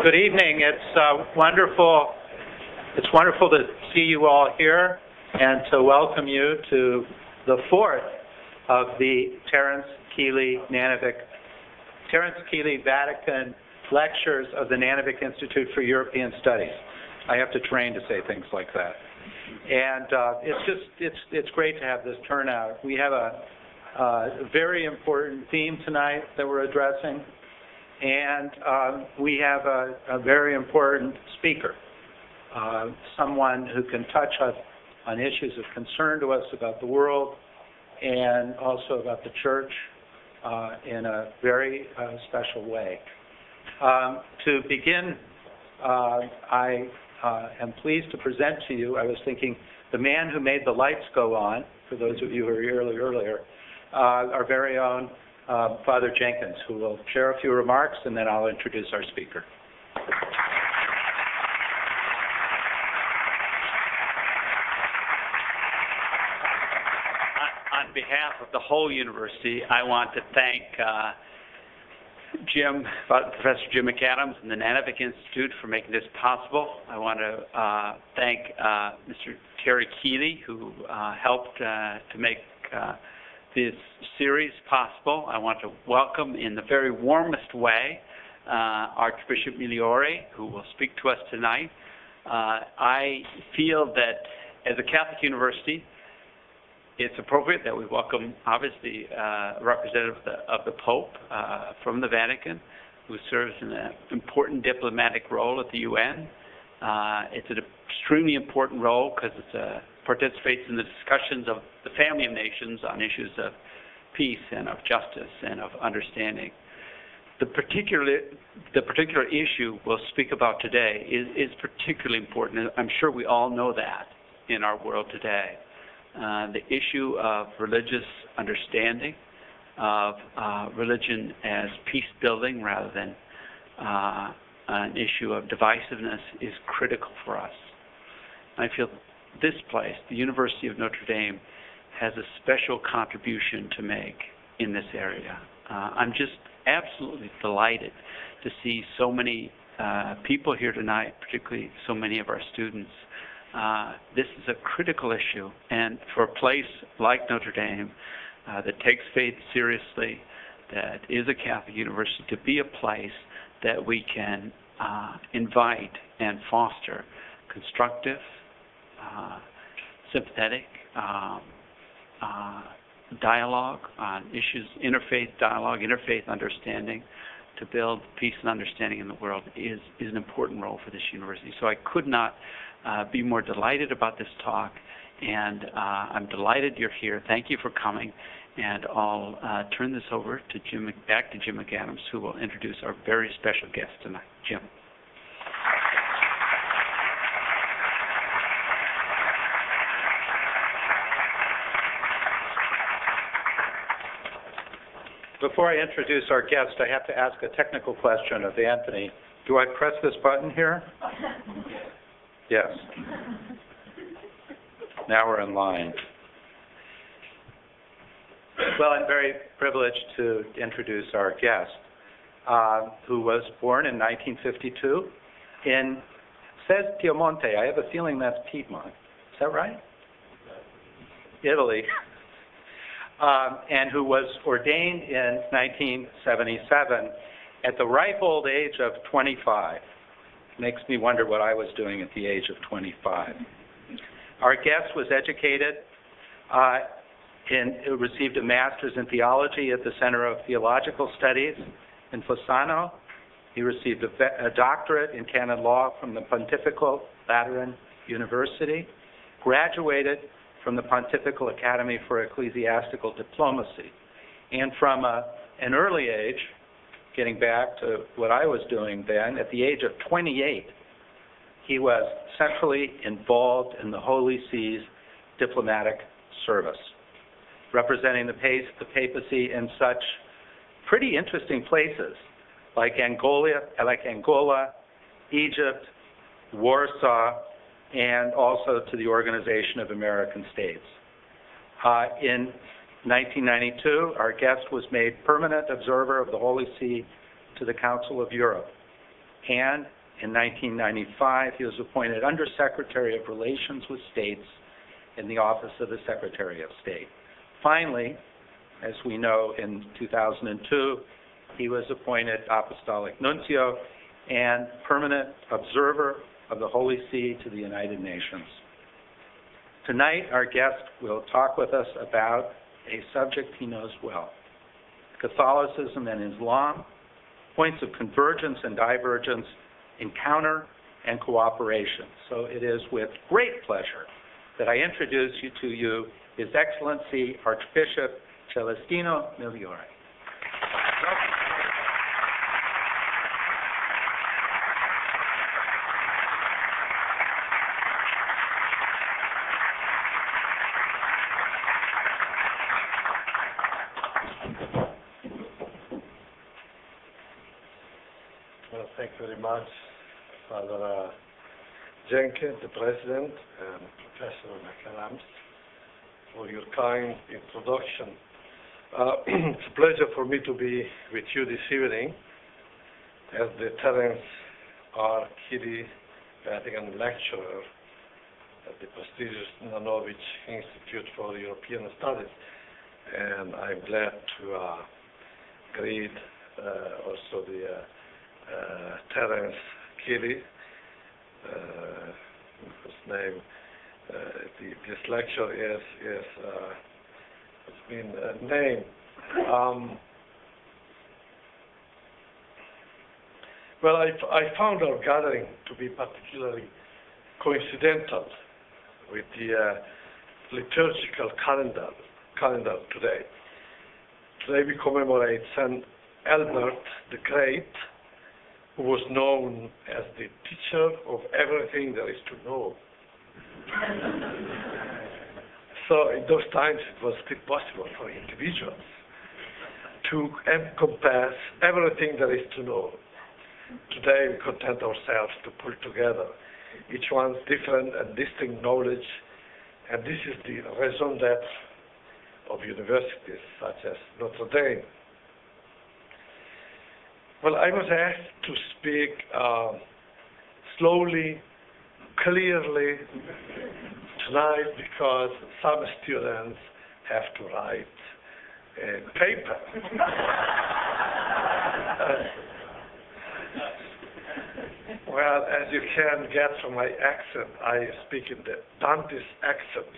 Good evening. It's wonderful to see you all here and to welcome you to the fourth of the Terrence Keeley Vatican Lectures of the Nanovic Institute for European Studies. I have to train to say things like that. And it's great to have this turnout. We have a very important theme tonight that we're addressing, and we have a very important speaker, someone who can touch us on issues of concern to us about the world and also about the Church in a very special way. To begin, I am pleased to present to you, I was thinking, the man who made the lights go on, for those of you who were here earlier, our very own Father Jenkins, who will share a few remarks, and then I'll introduce our speaker. On behalf of the whole university, I want to thank Professor Jim McAdams and the Nanovic Institute for making this possible. I want to thank Mr. Terry Keeley, who helped to make this series possible. I want to welcome in the very warmest way Archbishop Migliore, who will speak to us tonight. I feel that as a Catholic university, it's appropriate that we welcome, obviously, a representative of the Pope from the Vatican, who serves in an important diplomatic role at the UN. It's an extremely important role because it participates in the discussions of the family of nations on issues of peace and of justice and of understanding. The particular issue we'll speak about today is particularly important. I'm sure we all know that in our world today. The issue of religious understanding, of religion as peace-building rather than an issue of divisiveness, is critical for us. I feel this place, the University of Notre Dame, has a special contribution to make in this area. I'm just absolutely delighted to see so many people here tonight, particularly so many of our students. This is a critical issue, and for a place like Notre Dame that takes faith seriously, that is a Catholic university, to be a place that we can invite and foster constructive, sympathetic dialogue on issues, interfaith dialogue, interfaith understanding, to build peace and understanding in the world is an important role for this university. So I could not be more delighted about this talk, and I'm delighted you're here. Thank you for coming, and I'll turn this over to back to Jim McAdams, who will introduce our very special guest tonight. Jim. Before I introduce our guest, I have to ask a technical question of Anthony. Do I press this button here? Yes. Now we're in line. Well, I'm very privileged to introduce our guest, who was born in 1952 in, says Piemonte. I have a feeling that's Piedmont. Is that right? Italy. And who was ordained in 1977 at the ripe old age of 25. Makes me wonder what I was doing at the age of 25. Our guest was educated received a master's in theology at the Center of Theological Studies in Fossano. He received a doctorate in canon law from the Pontifical Lateran University, graduated from the Pontifical Academy for Ecclesiastical Diplomacy, and from an early age, getting back to what I was doing then, at the age of 28, he was centrally involved in the Holy See's diplomatic service, representing the papacy in such pretty interesting places like Angola, Egypt, Warsaw, and also to the Organization of American States. In 1992, our guest was made permanent observer of the Holy See to the Council of Europe. and in 1995 he was appointed Undersecretary of Relations with States in the Office of the Secretary of State. Finally, as we know, in 2002, he was appointed Apostolic Nuncio and Permanent Observer of the Holy See to the United Nations. Tonight, our guest will talk with us about a subject he knows well: Catholicism and Islam, points of convergence and divergence, encounter and cooperation. So it is with great pleasure that I introduce you to His Excellency Archbishop Celestino Migliore. Well, thank you very much, Father Jenkins, the President, and Professor McAdams, for your kind introduction. It's a pleasure for me to be with you this evening as the Terrence R. Keeley Vatican Lecturer at the prestigious Nanovic Institute for European Studies. And I'm glad to greet also the Terrence Keeley, whose name this lecture has been named. Well, I found our gathering to be particularly coincidental with the liturgical calendar today. Today we commemorate Saint Albert the Great, who was known as the teacher of everything there is to know. So in those times it was still possible for individuals to encompass everything there is to know. Today we content ourselves to pull together each one's different and distinct knowledge, and this is the raison d'etre of universities such as Notre Dame. Well, I was asked to speak slowly, clearly tonight because some students have to write a paper. Well, as you can get from my accent, I speak in the Dante's accent,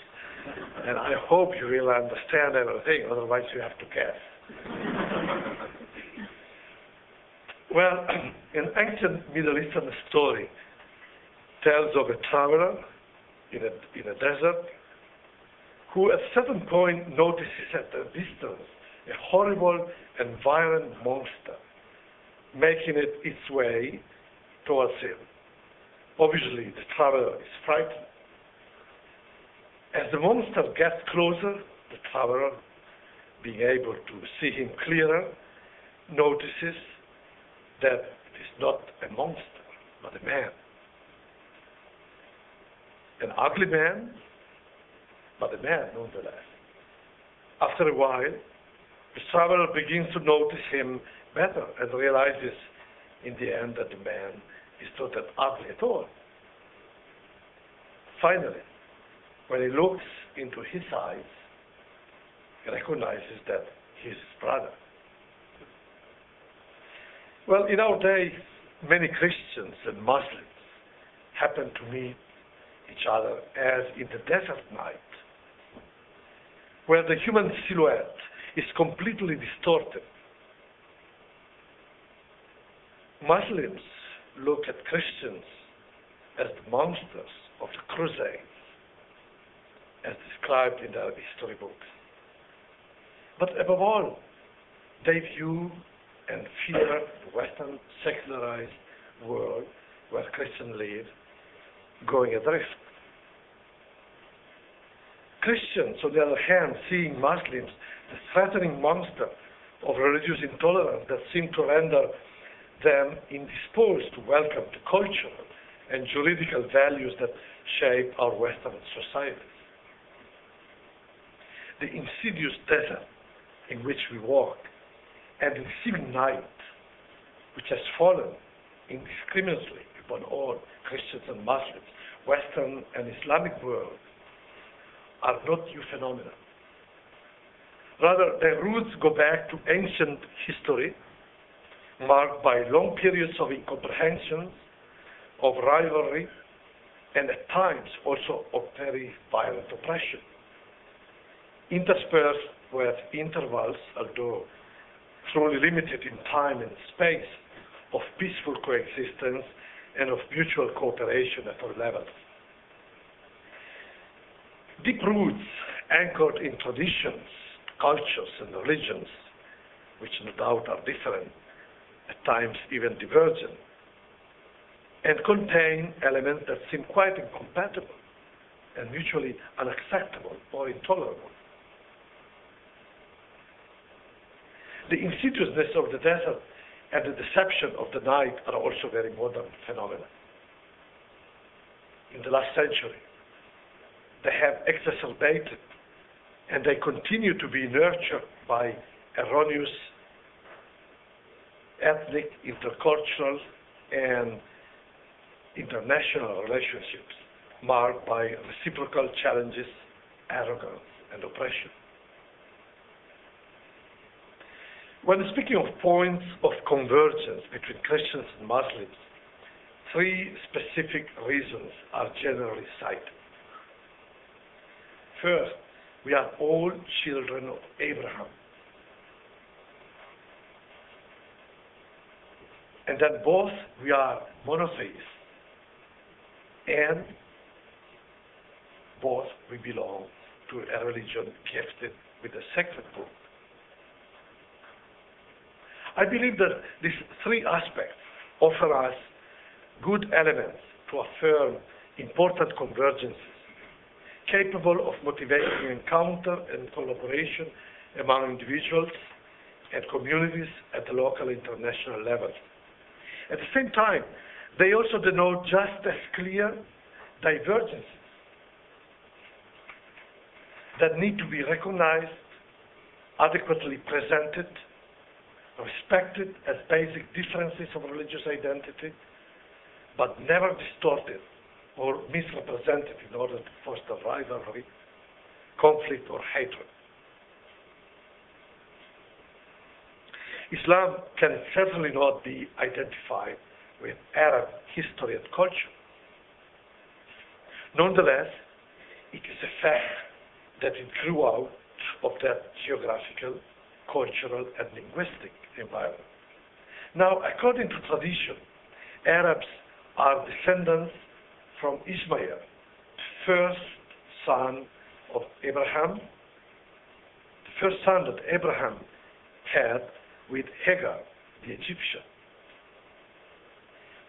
and I hope you will understand everything, otherwise you have to guess. Well, an ancient Middle Eastern story tells of a traveler in a desert who at a certain point notices at a distance a horrible and violent monster making its way towards him. Obviously, the traveler is frightened. As the monster gets closer, the traveler, being able to see him clearer, notices that it is not a monster, but a man. An ugly man, but a man nonetheless. After a while, the traveler begins to notice him better and realizes in the end that the man is not that ugly at all. Finally, when he looks into his eyes, he recognizes that he is his brother. Well, in our day, many Christians and Muslims happen to meet each other as in the desert night, where the human silhouette is completely distorted. Muslims look at Christians as the monsters of the Crusades, as described in their history books. But above all, they view and fear the Western secularized world where Christians live going adrift. Christians, on the other hand, seeing Muslims the threatening monster of religious intolerance that seem to render them indisposed to welcome the cultural and juridical values that shape our Western societies. The insidious desert in which we walk and the seeming night which has fallen indiscriminately upon all Christians and Muslims, Western and Islamic world, are not new phenomena. Rather, their roots go back to ancient history, marked by long periods of incomprehension, of rivalry, and at times also of very violent oppression, interspersed with intervals, although truly limited in time and space, of peaceful coexistence and of mutual cooperation at all levels. Deep roots anchored in traditions, cultures, and religions, which no doubt are different, at times even divergent, and contain elements that seem quite incompatible and mutually unacceptable or intolerable. The insidiousness of the desert and the deception of the night are also very modern phenomena. In the last century, they have exacerbated and they continue to be nurtured by erroneous ethnic, intercultural, and international relationships marked by reciprocal challenges, arrogance, and oppression. When speaking of points of convergence between Christians and Muslims, three specific reasons are generally cited. First, we are all children of Abraham. And then both we are monotheists, and both we belong to a religion gifted with a sacred book. I believe that these three aspects offer us good elements to affirm important convergences, capable of motivating encounter and collaboration among individuals and communities at the local and international level. At the same time, they also denote just as clear divergences that need to be recognized, adequately presented, respected as basic differences of religious identity, but never distorted or misrepresented in order to foster rivalry, conflict, or hatred. Islam can certainly not be identified with Arab history and culture. Nonetheless, it is a fact that it grew out of that geographical, cultural, and linguistic environment. Now, according to tradition, Arabs are descendants from Ismail, the first son of Abraham, the first son that Abraham had with Hagar, the Egyptian.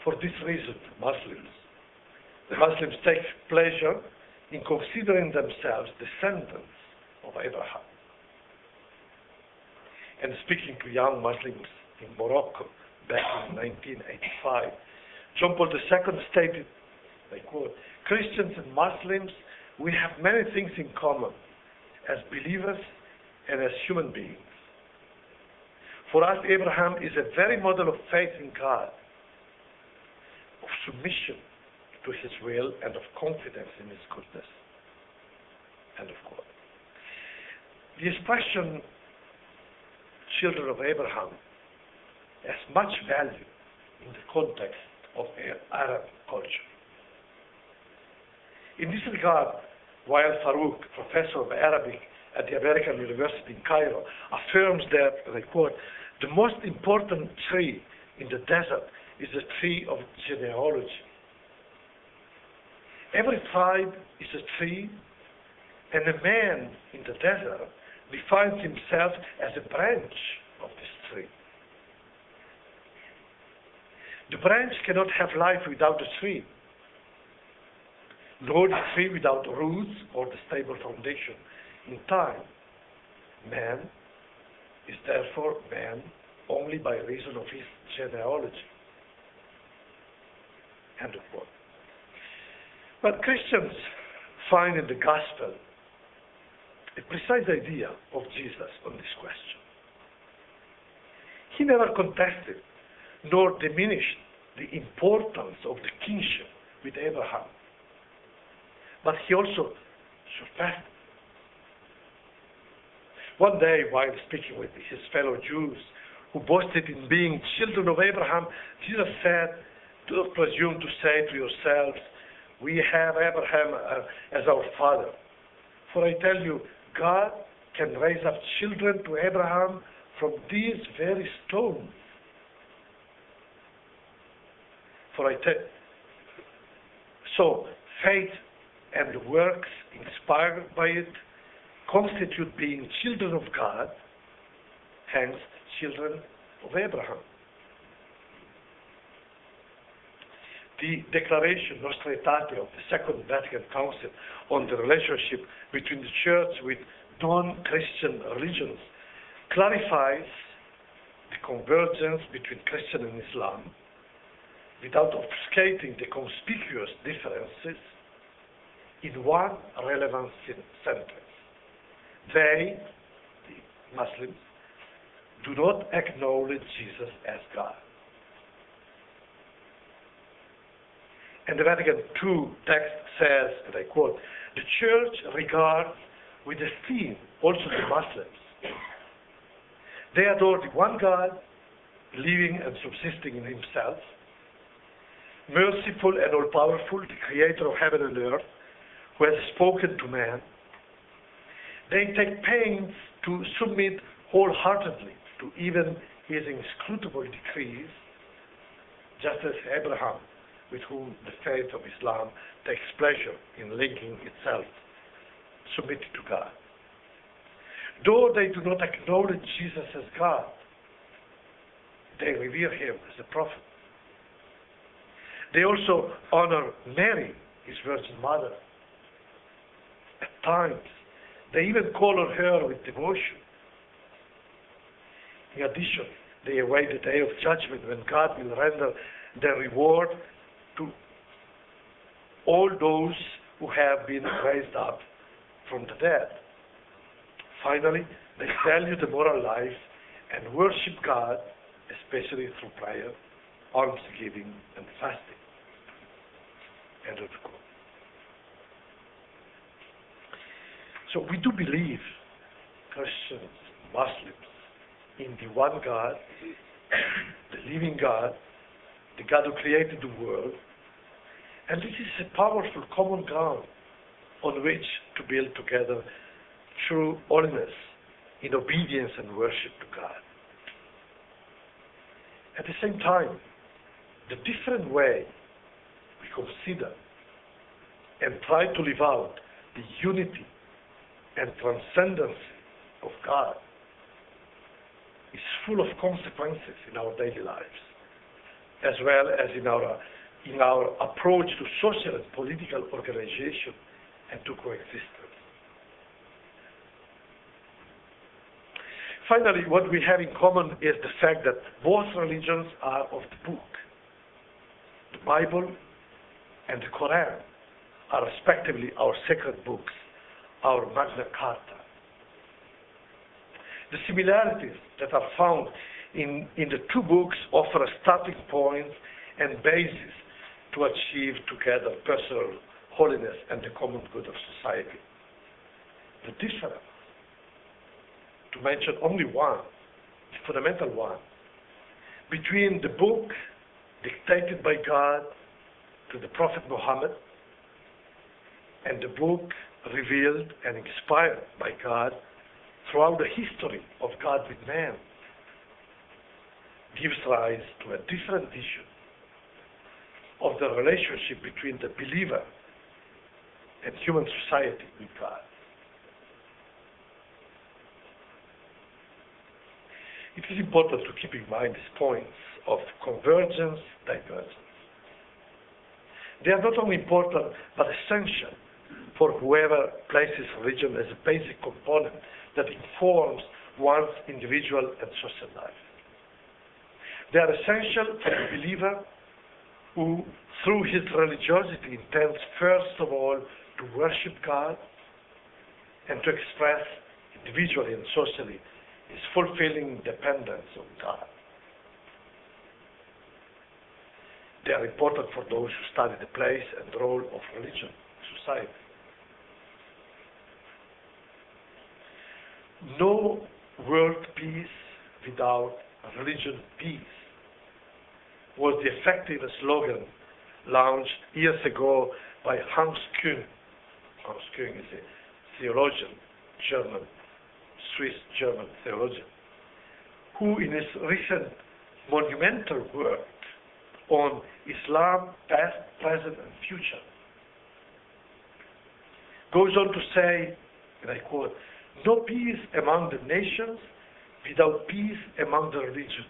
For this reason, the Muslims take pleasure in considering themselves descendants of Abraham. And speaking to young Muslims in Morocco back in 1985, John Paul II stated, I quote, "Christians and Muslims, we have many things in common as believers and as human beings. For us, Abraham is a very model of faith in God, of submission to his will, and of confidence in his goodness." End of quote. The expression children of Abraham has much value in the context of Arab culture. In this regard, Wael Farouk, professor of Arabic at the American University in Cairo, affirms that, and I quote, "The most important tree in the desert is the tree of genealogy. Every tribe is a tree, and a man in the desert defines himself as a branch of this tree. The branch cannot have life without the tree, nor the tree without roots or the stable foundation. In time, man is therefore man only by reason of his genealogy." End of quote. But Christians find in the gospel a precise idea of Jesus on this question. He never contested nor diminished the importance of the kinship with Abraham. But he also surpassed it. One day, while speaking with his fellow Jews who boasted in being children of Abraham, Jesus said, "Do not presume to say to yourselves, 'We have Abraham as our father.' For I tell you, God can raise up children to Abraham from these very stones. So, faith and the works inspired by it constitute being children of God, hence children of Abraham." The Declaration Nostra Aetate of the Second Vatican Council on the relationship between the Church with non-Christian religions clarifies the convergence between Christian and Islam without obfuscating the conspicuous differences in one relevant sentence. They, the Muslims, do not acknowledge Jesus as God. And the Vatican II text says, and I quote, "The Church regards with esteem also the Muslims. They adore the one God, living and subsisting in himself, merciful and all-powerful, the creator of heaven and earth, who has spoken to man. They take pains to submit wholeheartedly to even his inscrutable decrees, just as Abraham, with whom the faith of Islam takes pleasure in linking itself, submitted to God. Though they do not acknowledge Jesus as God, they revere him as a prophet. They also honor Mary, his Virgin Mother. At times, they even call on her with devotion. In addition, they await the day of judgment when God will render their reward to all those who have been raised up from the dead. Finally, they value the moral life and worship God, especially through prayer, almsgiving, and fasting. End of quote. So we do believe, Christians, Muslims, in the one God, the living God, the God who created the world, and this is a powerful common ground on which to build together true holiness in obedience and worship to God. At the same time, the different way we consider and try to live out the unity and transcendence of God is full of consequences in our daily lives, as well as in our approach to social and political organization and to coexistence. Finally, what we have in common is the fact that both religions are of the book. The Bible and the Quran are respectively our sacred books, our Magna Carta. The similarities that are found in the two books offer a starting point and basis to achieve together personal holiness and the common good of society. The difference, to mention only one, the fundamental one, between the book dictated by God to the Prophet Muhammad and the book revealed and inspired by God throughout the history of God with man, gives rise to a different vision of the relationship between the believer and human society with God. It is important to keep in mind these points of convergence, divergence. They are not only important, but essential for whoever places religion as a basic component that informs one's individual and social life. They are essential for the believer who, through his religiosity, intends first of all to worship God and to express individually and socially his fulfilling dependence on God. They are important for those who study the place and role of religion in society. No world peace without religion peace was the effective slogan launched years ago by Hans Küng. Hans Küng is a theologian, Swiss-German theologian, who in his recent monumental work on Islam, past, present, and future, goes on to say, and I quote, "No peace among the nations without peace among the religions.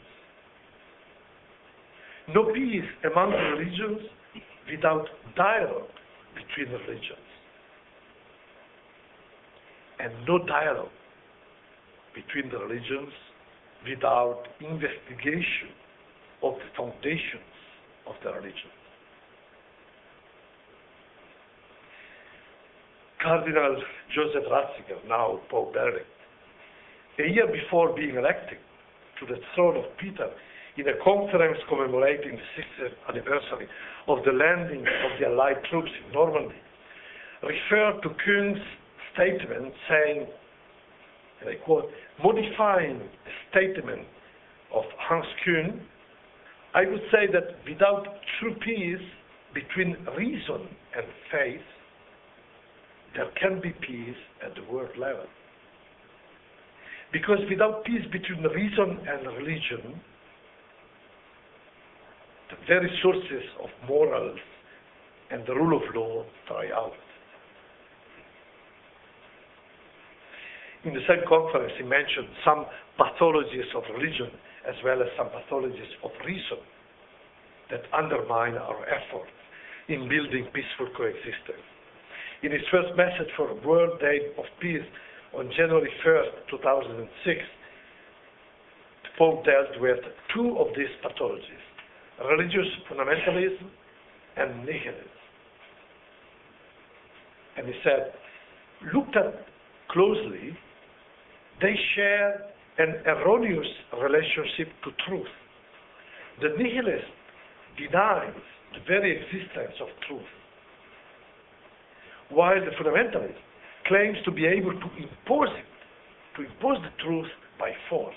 No peace among the religions without dialogue between the religions. And no dialogue between the religions without investigation of the foundations of the religion." Cardinal Joseph Ratzinger, now Pope Benedict, a year before being elected to the throne of Peter in a conference commemorating the 60th anniversary of the landing of the Allied troops in Normandy, referred to Küng's statement saying, and I quote, "Modifying the statement of Hans Küng, I would say that without true peace between reason and faith, there can be peace at the world level. Because without peace between reason and religion, the very sources of morals and the rule of law die out." In the same conference, he mentioned some pathologies of religion as well as some pathologies of reason that undermine our efforts in building peaceful coexistence. In his first message for World Day of Peace on January 1st, 2006, the Pope dealt with two of these pathologies: religious fundamentalism and nihilism. And he said, looked at closely, they share an erroneous relationship to truth. The nihilist denies the very existence of truth, while the fundamentalist claims to be able to impose the truth by force.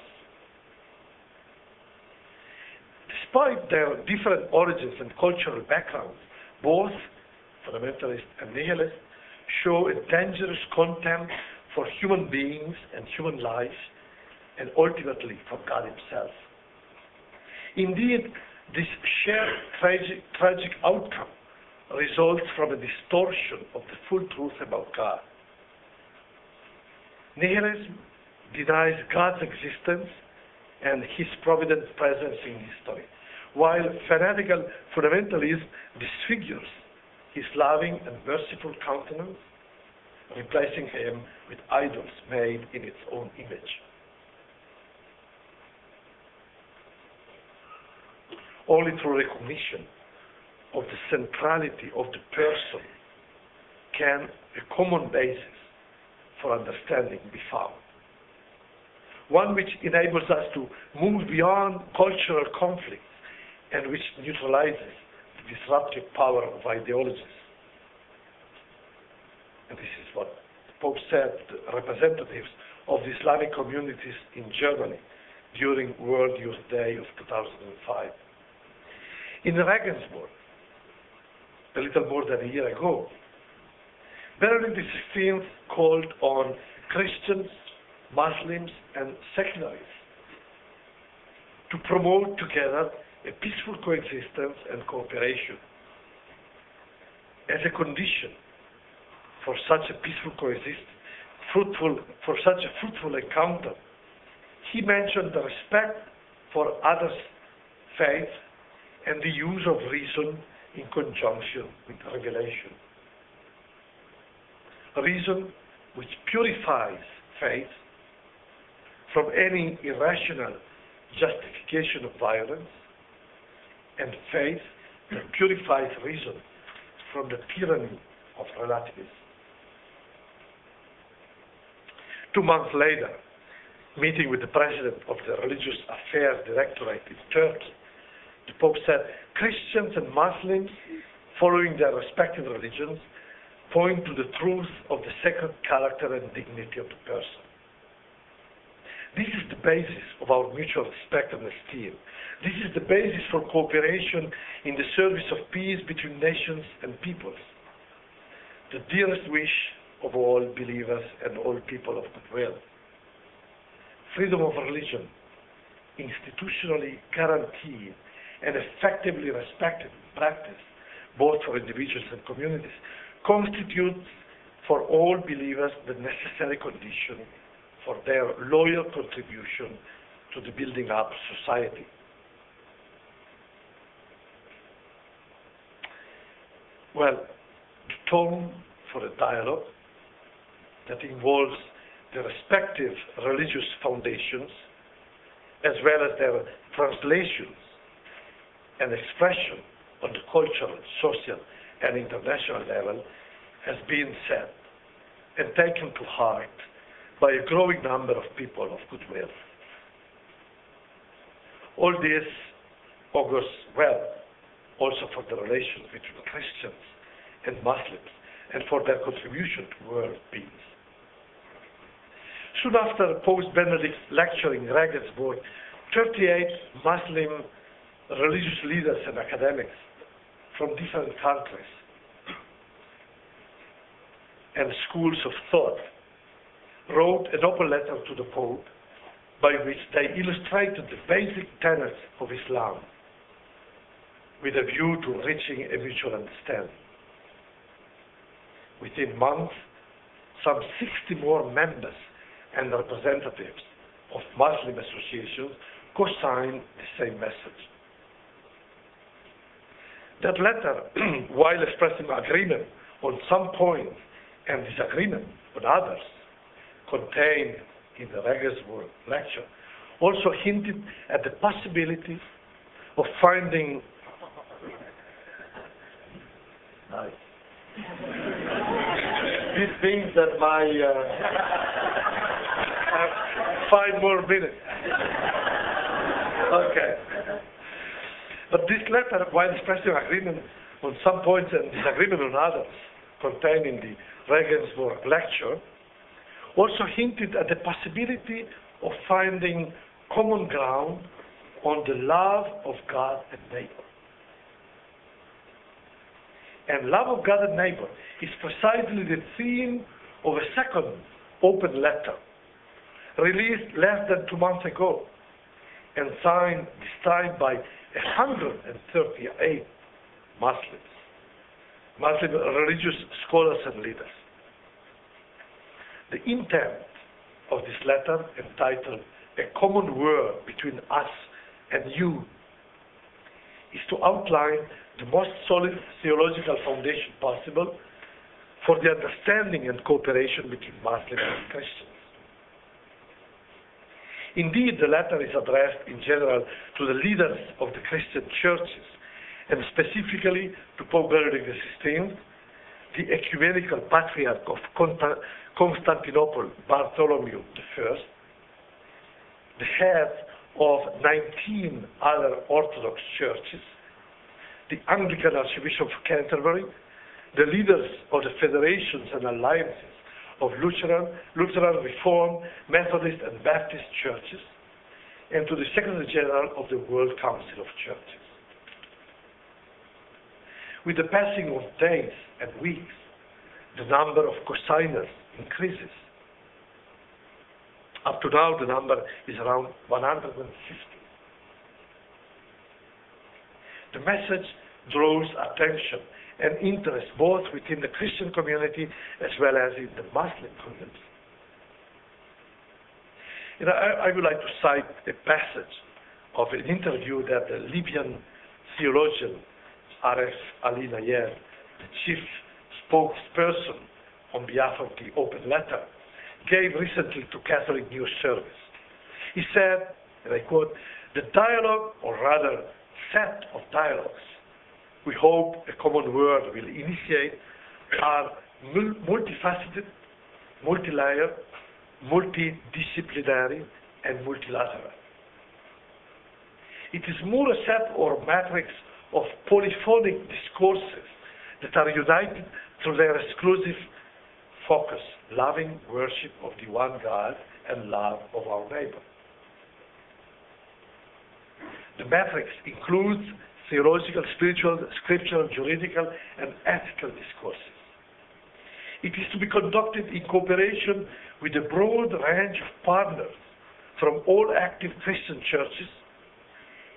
Despite their different origins and cultural backgrounds, both fundamentalists and nihilists show a dangerous contempt for human beings and human life, and ultimately for God himself. Indeed, this shared tragic outcome results from a distortion of the full truth about God. Nihilism denies God's existence and his provident presence in history, while fanatical fundamentalism disfigures his loving and merciful countenance, replacing him with idols made in its own image. Only through recognition of the centrality of the person can a common basis for understanding be found. One which enables us to move beyond cultural conflicts and which neutralizes the disruptive power of ideologies. And this is what the Pope said to the representatives of the Islamic communities in Germany during World Youth Day of 2005. In Regensburg, a little more than a year ago, Benedict XVI called on Christians, Muslims, and secularists to promote together a peaceful coexistence and cooperation. As a condition for such a peaceful coexistence, for such a fruitful encounter, he mentioned the respect for others' faith and the use of reason in conjunction with revelation. Reason which purifies faith from any irrational justification of violence, and faith that purifies reason from the tyranny of relativism. 2 months later, meeting with the president of the Religious Affairs Directorate in Turkey, The Pope said, Christians and Muslims, following their respective religions, point to the truth of the sacred character and dignity of the person. This is the basis of our mutual respect and esteem. This is the basis for cooperation in the service of peace between nations and peoples. The dearest wish of all believers and all people of goodwill. Freedom of religion, institutionally guaranteed and effectively respected in practice, both for individuals and communities, constitutes for all believers the necessary condition for their loyal contribution to the building up of society. Well, the tone for a dialogue that involves the respective religious foundations as well as their translations and expression on the cultural, social, and international level has been said and taken to heart by a growing number of people of goodwill. All this augurs well also for the relations between Christians and Muslims and for their contribution to world peace. Soon after Pope Benedict's lecture in Regensburg, 38 Muslim religious leaders and academics from different countries and schools of thought wrote an open letter to the Pope by which they illustrated the basic tenets of Islam with a view to reaching a mutual understanding. Within months, some 60 more members and representatives of Muslim associations co-signed the same message. That letter, while expressing agreement on some points and disagreement on others, contained in the Regensburg lecture, also hinted at the possibility of finding this means that my have 5 more minutes. Okay. But this letter, while expressing agreement on some points and disagreement on others, contained in the Regensburg lecture, also hinted at the possibility of finding common ground on the love of God and neighbor. And love of God and neighbor is precisely the theme of a second open letter, released less than 2 months ago, and signed this time by 138 Muslim religious scholars and leaders. The intent of this letter, entitled A Common Word Between Us and You, is to outline the most solid theological foundation possible for the understanding and cooperation between Muslims and Christians. Indeed, the letter is addressed in general to the leaders of the Christian churches, and specifically to Pope Benedict XVI, the ecumenical patriarch of Constantinople, Bartholomew I, the head of 19 other Orthodox churches, the Anglican Archbishop of Canterbury, the leaders of the federations and alliances of Lutheran, Reformed, Methodist, and Baptist churches, and to the Secretary General of the World Council of Churches. With the passing of days and weeks, the number of co-signers increases. Up to now, the number is around 150. The message draws attention and interest both within the Christian community as well as in the Muslim community. I would like to cite a passage of an interview that the Libyan theologian Aref Ali Nayef, the chief spokesperson on behalf of the open letter, gave recently to Catholic News Service. He said, and I quote, "The dialogue, or rather set of dialogues, we hope a common word will initiate, are multifaceted, multi-layered, multidisciplinary, and multilateral. It is more a set or matrix of polyphonic discourses that are united through their exclusive focus, loving worship of the one God and love of our neighbor. The matrix includes theological, spiritual, scriptural, juridical, and ethical discourses. It is to be conducted in cooperation with a broad range of partners from all active Christian churches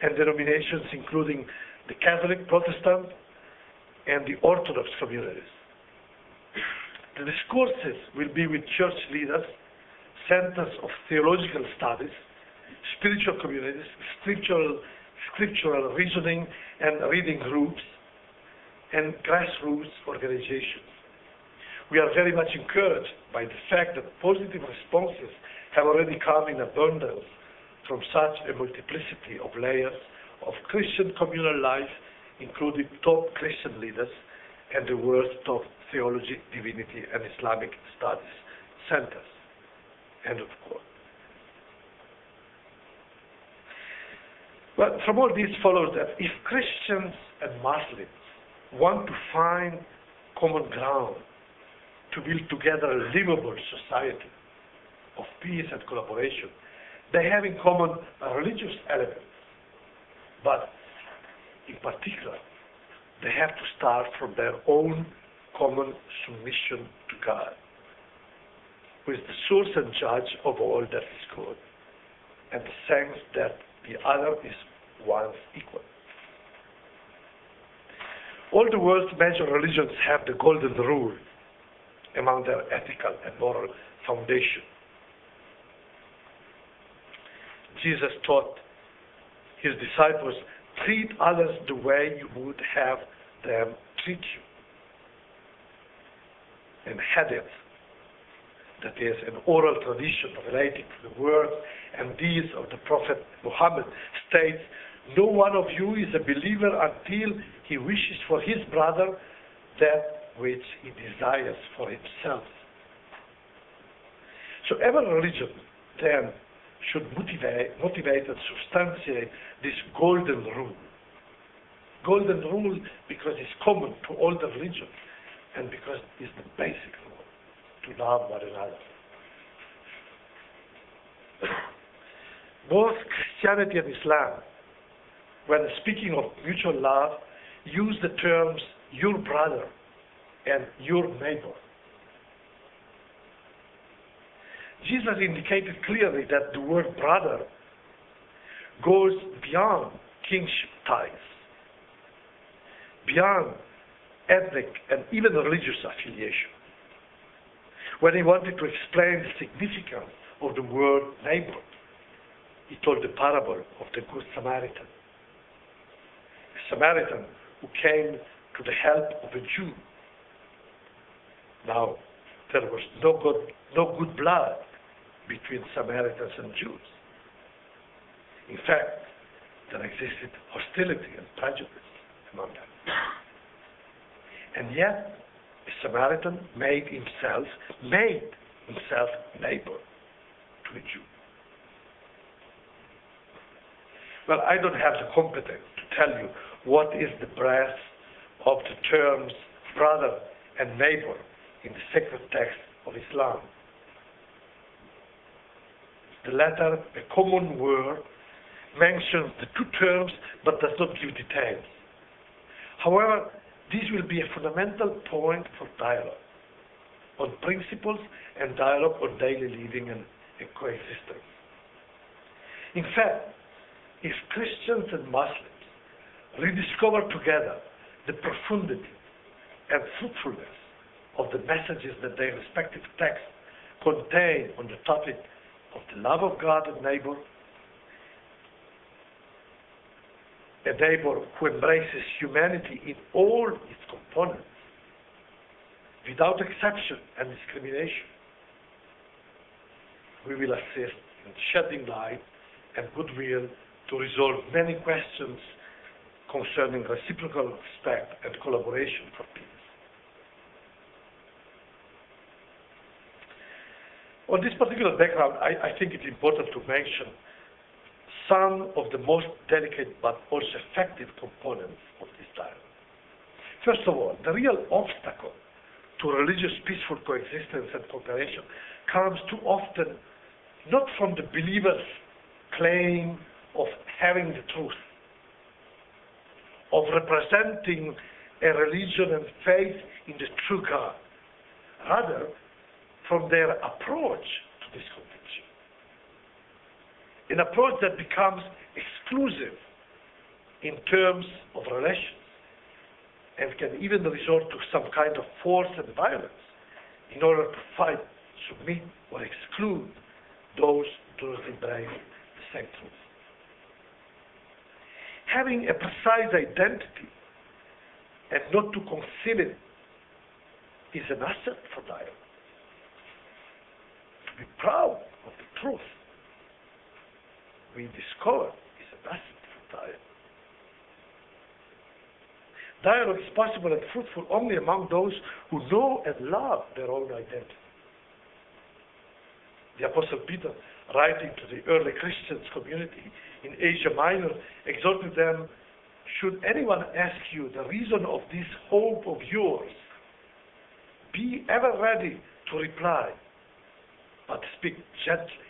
and denominations, including the Catholic, Protestant, and the Orthodox communities. The discourses will be with church leaders, centers of theological studies, spiritual communities, scriptural reasoning and reading groups, and grassroots organizations. We are very much encouraged by the fact that positive responses have already come in abundance from such a multiplicity of layers of Christian communal life, including top Christian leaders and the world's top theology, divinity, and Islamic studies centers. End of quote. Well, from all this follows that if Christians and Muslims want to find common ground to build together a livable society of peace and collaboration, they have in common religious elements. But in particular, they have to start from their own common submission to God, who is the source and judge of all that is good, and the sense that the other is one's equal. All the world's major religions have the golden rule among their ethical and moral foundation. Jesus taught his disciples, treat others the way you would have them treat you. And hadith, that is an oral tradition relating to the words and deeds of the Prophet Muhammad, states, no one of you is a believer until he wishes for his brother that which he desires for himself. So every religion then should motivate and substantiate this golden rule. Golden rule because it's common to all the religions and because it's the basic rule, to love one another. Both Christianity and Islam, when speaking of mutual love, use the terms your brother and your neighbor. Jesus indicated clearly that the word brother goes beyond kinship ties, beyond ethnic and even religious affiliation. When he wanted to explain the significance of the word neighbor, he told the parable of the Good Samaritan. A Samaritan who came to the help of a Jew. Now, there was no good blood between Samaritans and Jews. In fact, there existed hostility and prejudice among them. And yet, a Samaritan made himself neighbor to a Jew. Well, I don't have the competence to tell you what is the breadth of the terms brother and neighbor in the sacred text of Islam. The latter, a common word, mentions the two terms but does not give details. However, this will be a fundamental point for dialogue on principles and dialogue on daily living and coexistence. In fact, if Christians and Muslims rediscover together the profundity and fruitfulness of the messages that their respective texts contain on the topic of the love of God and neighbor, a neighbor who embraces humanity in all its components, without exception and discrimination, we will assist in shedding light and goodwill to resolve many questions concerning reciprocal respect and collaboration for peace. On this particular background, I think it's important to mention some of the most delicate but also effective components of this dialogue. First of all, the real obstacle to religious peaceful coexistence and cooperation comes too often not from the believer's claim of having the truth, of representing a religion and faith in the true God, rather from their approach to this conviction. An approach that becomes exclusive in terms of relations and can even resort to some kind of force and violence in order to fight, submit, or exclude those who do not embrace the same truth. Having a precise identity and not to conceal it is an asset for dialogue. To be proud of the truth we discover is an asset for dialogue. Dialogue is possible and fruitful only among those who know and love their own identity. The Apostle Peter, writing to the early Christians community in Asia Minor, exhorted them, should anyone ask you the reason of this hope of yours, be ever ready to reply, but speak gently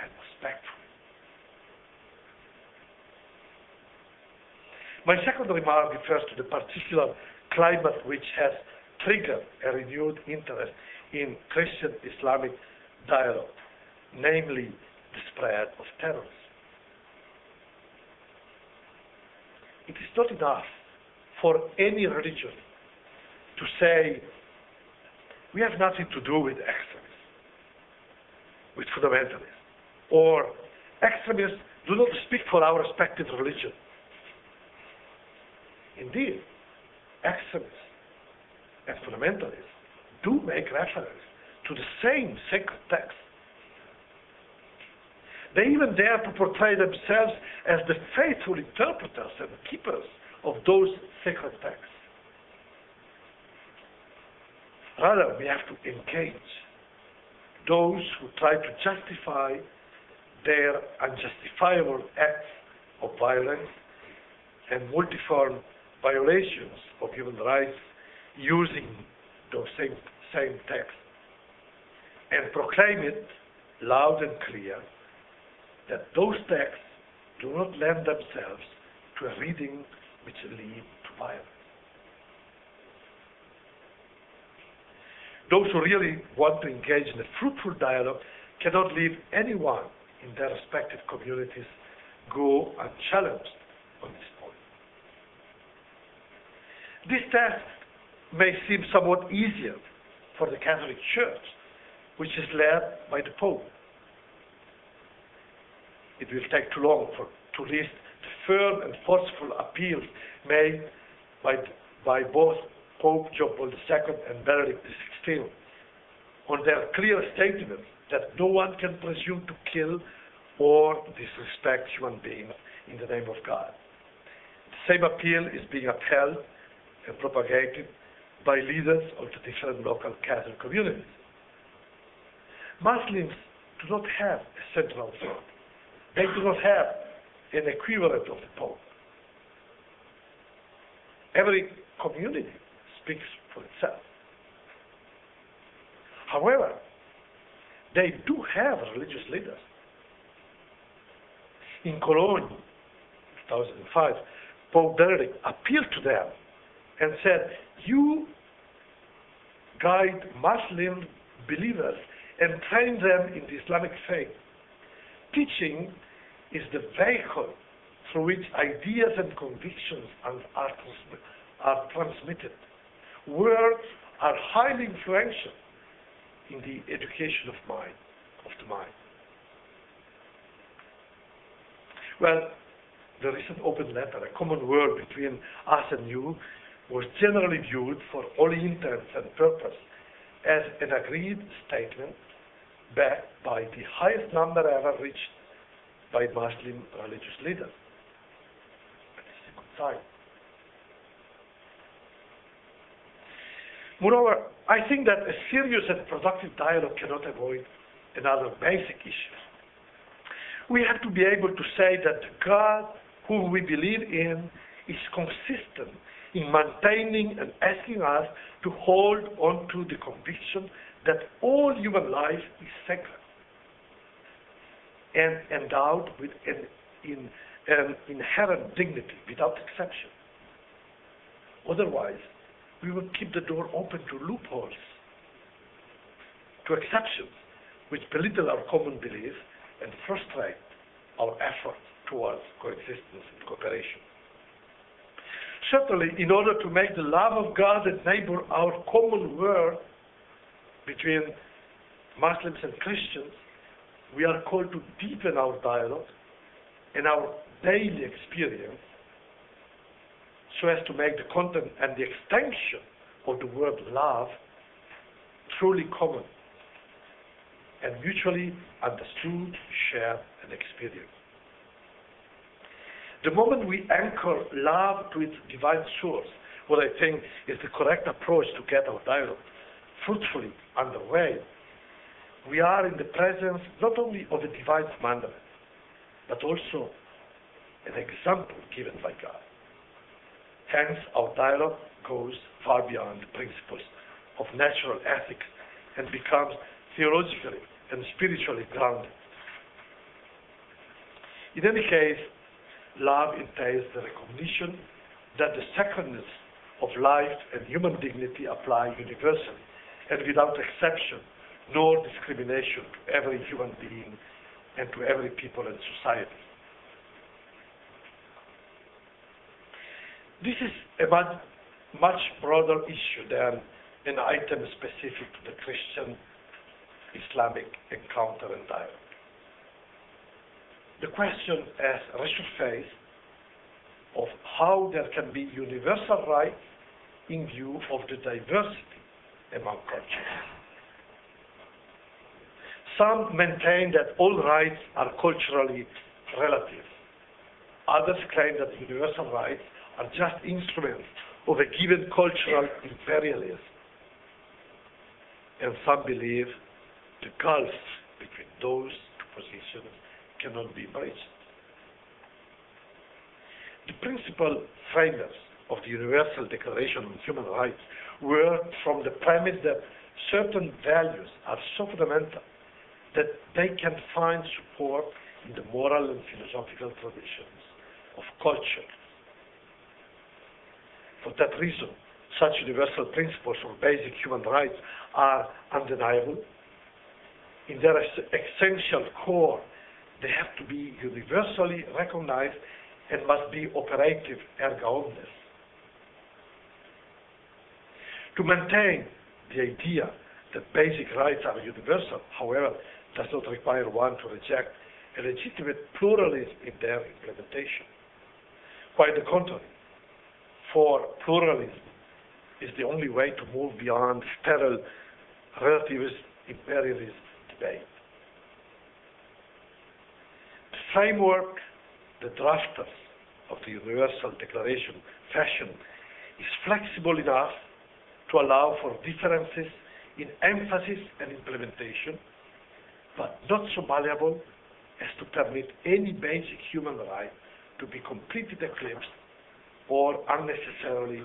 and respectfully. My second remark refers to the particular climate which has triggered a renewed interest in Christian-Islamic dialogue, namely the spread of terrorism. It is not enough for any religion to say, we have nothing to do with extremism, with fundamentalism, or extremists do not speak for our respective religion. Indeed, extremists and fundamentalists do make reference to the same sacred text. They even dare to portray themselves as the faithful interpreters and keepers of those sacred texts. Rather, we have to engage those who try to justify their unjustifiable acts of violence and multiform violations of human rights using those same texts, and proclaim it loud and clear that those texts do not lend themselves to a reading which lead to violence. Those who really want to engage in a fruitful dialogue cannot leave anyone in their respective communities go unchallenged on this point. This task may seem somewhat easier for the Catholic Church, which is led by the Pope. It will take too long to list the firm and forceful appeals made by both Pope John Paul II and Benedict XVI on their clear statement that no one can presume to kill or disrespect human beings in the name of God. The same appeal is being upheld and propagated by leaders of the different local Catholic communities. Muslims do not have a central authority. They do not have an equivalent of the Pope. Every community speaks for itself. However, they do have religious leaders. In Cologne, 2005, Pope Benedict appealed to them and said, you guide Muslim believers and train them in the Islamic faith. Teaching is the vehicle through which ideas and convictions are transmitted. Words are highly influential in the education of the mind. Well, the recent open letter, a common word between us and you, was generally viewed for all intents and purpose as an agreed statement backed by the highest number ever reached by Muslim religious leaders. But this is a good sign. Moreover, I think that a serious and productive dialogue cannot avoid another basic issue, We have to be able to say that the God whom we believe in is consistent in maintaining and asking us to hold on to the conviction that all human life is sacred and endowed with an inherent dignity without exception. Otherwise, we will keep the door open to loopholes, to exceptions which belittle our common belief and frustrate our efforts towards coexistence and cooperation. Certainly, in order to make the love of God and neighbor our common word between Muslims and Christians, we are called to deepen our dialogue and our daily experience so as to make the content and the extension of the word love truly common and mutually understood, shared, and experienced. The moment we anchor love to its divine source, what I think is the correct approach to get our dialogue fruitfully underway, we are in the presence not only of a divine mandate, but also an example given by God. Hence, our dialogue goes far beyond the principles of natural ethics and becomes theologically and spiritually grounded. In any case, love entails the recognition that the sacredness of life and human dignity apply universally and without exception nor discrimination to every human being and to every people and society. This is a much broader issue than an item specific to the Christian-Islamic encounter and dialogue. The question has resurfaced of how there can be universal rights in view of the diversity among cultures. Some maintain that all rights are culturally relative. Others claim that universal rights are just instruments of a given cultural imperialism. And some believe the gulf between those two positions cannot be bridged. The principal framers of the Universal Declaration on Human Rights were from the premise that certain values are so fundamental that they can find support in the moral and philosophical traditions of culture. For that reason, such universal principles or basic human rights are undeniable. In their essential core, they have to be universally recognized and must be operative erga omnes. To maintain the idea that basic rights are universal, however, does not require one to reject a legitimate pluralism in their implementation. Quite the contrary, for pluralism is the only way to move beyond sterile relativist imperialist debate. The framework the drafters of the Universal Declaration fashion is flexible enough to allow for differences in emphasis and implementation, but not so malleable as to permit any basic human right to be completely eclipsed or unnecessarily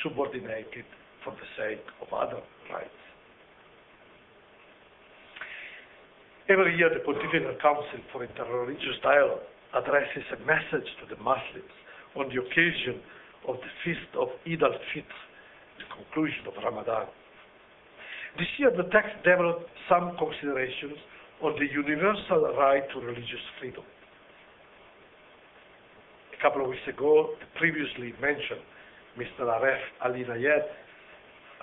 subordinated for the sake of other rights. Every year, the Pontifical Council for Interreligious Dialogue addresses a message to the Muslims on the occasion of the feast of Eid al-Fitr, the conclusion of Ramadan. This year, the text developed some considerations on the universal right to religious freedom. A couple of weeks ago, the previously mentioned Mr. Aref Ali Nayed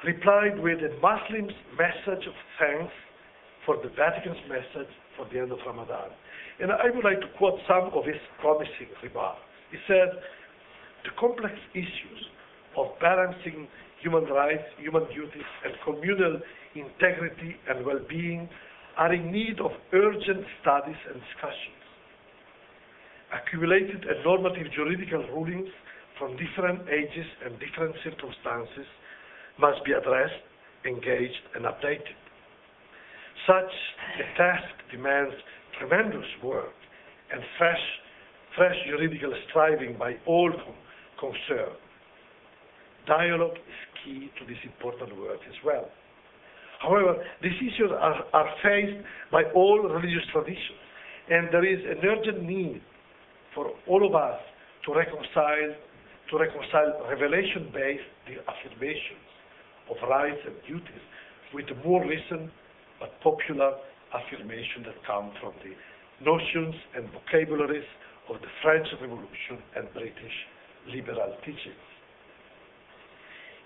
replied with a Muslim's message of thanks for the Vatican's message for the end of Ramadan. And I would like to quote some of his promising remarks. He said, "The complex issues of balancing human rights, human duties, and communal integrity and well-being are in need of urgent studies and discussions. Accumulated and normative juridical rulings from different ages and different circumstances must be addressed, engaged, and updated. Such a task demands tremendous work and fresh juridical striving by all concerned. Dialogue is key to this important work as well. However, these issues are faced by all religious traditions, and there is an urgent need for all of us to reconcile revelation-based affirmations of rights and duties with the more recent but popular affirmations that come from the notions and vocabularies of the French Revolution and British liberal teachings.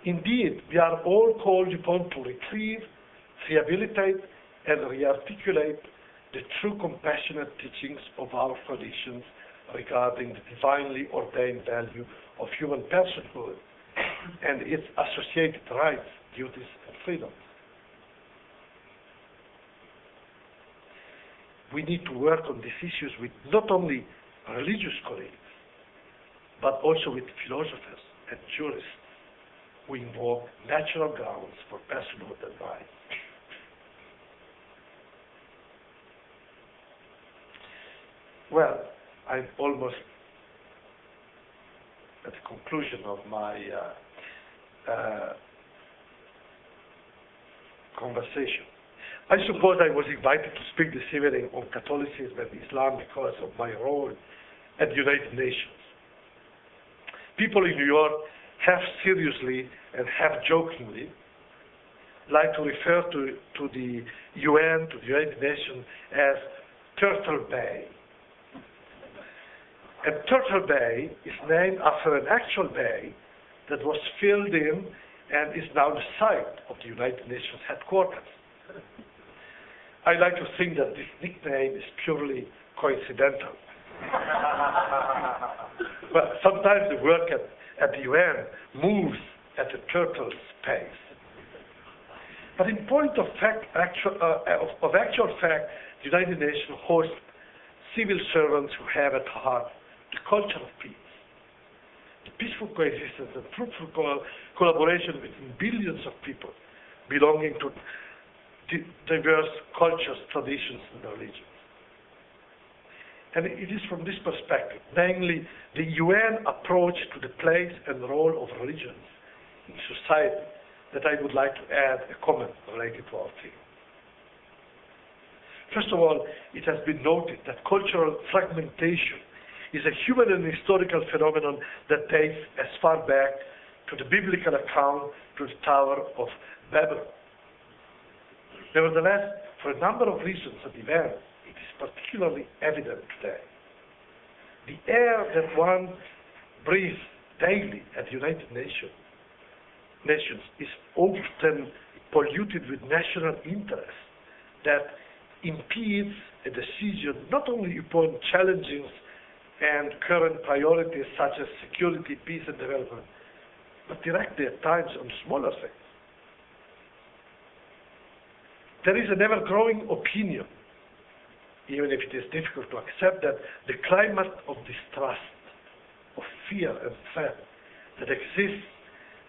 Indeed, we are all called upon to retrieve, rehabilitate, and rearticulate the true compassionate teachings of our traditions regarding the divinely ordained value of human personhood and its associated rights, duties, and freedoms. We need to work on these issues with not only religious colleagues, but also with philosophers and jurists who invoke natural grounds for personhood and rights. Well, I'm almost at the conclusion of my conversation. I suppose I was invited to speak this evening on Catholicism and Islam because of my role at the United Nations. People in New York half seriously and half jokingly like to refer to the UN, to the United Nations, as Turtle Bay. And Turtle Bay is named after an actual bay that was filled in and is now the site of the United Nations headquarters. I like to think that this nickname is purely coincidental. But sometimes the work at the UN moves at a turtle's pace. But in point of actual fact, the United Nations hosts civil servants who have at heart the culture of peace, the peaceful coexistence and fruitful collaboration between billions of people belonging to diverse cultures, traditions, and religions. And it is from this perspective, namely the UN approach to the place and role of religions in society, that I would like to add a comment related to our theme. First of all, it has been noted that cultural fragmentation is a human and historical phenomenon that dates as far back to the biblical account to the Tower of Babel. Nevertheless, for a number of reasons and events, it is particularly evident today. The air that one breathes daily at the United Nations is often polluted with national interest that impedes a decision not only upon challenges and current priorities such as security, peace, and development, but directly at times on smaller things. There is an ever-growing opinion, even if it is difficult to accept, that the climate of distrust, of fear and threat that exists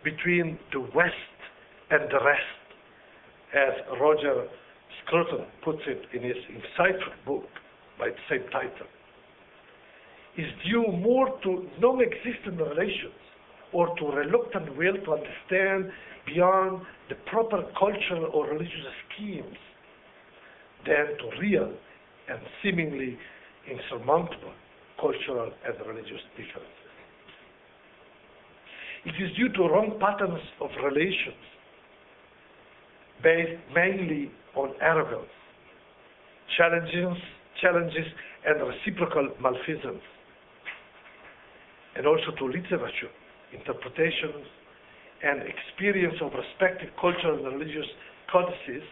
between the West and the rest, as Roger Scruton puts it in his insightful book by the same title, is due more to non-existent relations or to reluctant will to understand beyond the proper cultural or religious schemes than to real and seemingly insurmountable cultural and religious differences. It is due to wrong patterns of relations based mainly on arrogance, challenges and reciprocal malfeasance, and also to literature, interpretations, and experience of respective cultural and religious codices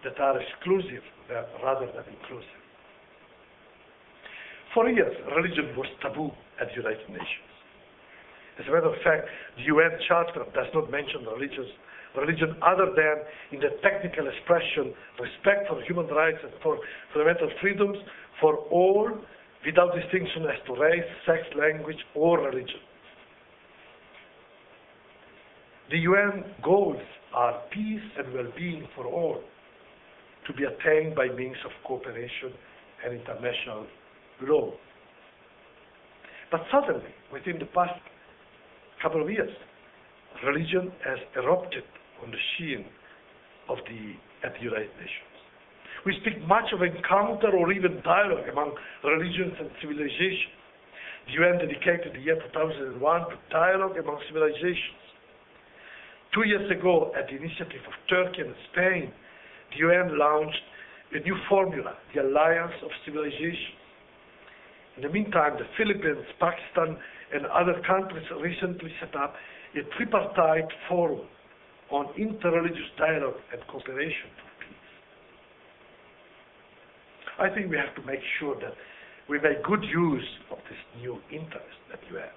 that are exclusive rather than inclusive. For years, religion was taboo at the United Nations. As a matter of fact, the UN Charter does not mention religion other than in the technical expression, respect for human rights and for fundamental freedoms for all, without distinction as to race, sex, language, or religion. The UN goals are peace and well-being for all, to be attained by means of cooperation and international law. But suddenly, within the past couple of years, religion has erupted on the scene at the United Nations. We speak much of encounter or even dialogue among religions and civilizations. The UN dedicated the year 2001 to dialogue among civilizations. 2 years ago, at the initiative of Turkey and Spain, the UN launched a new formula, the Alliance of Civilizations. In the meantime, the Philippines, Pakistan, and other countries recently set up a tripartite forum on interreligious dialogue and cooperation for peace. I think we have to make sure that we make good use of this new interest that you have.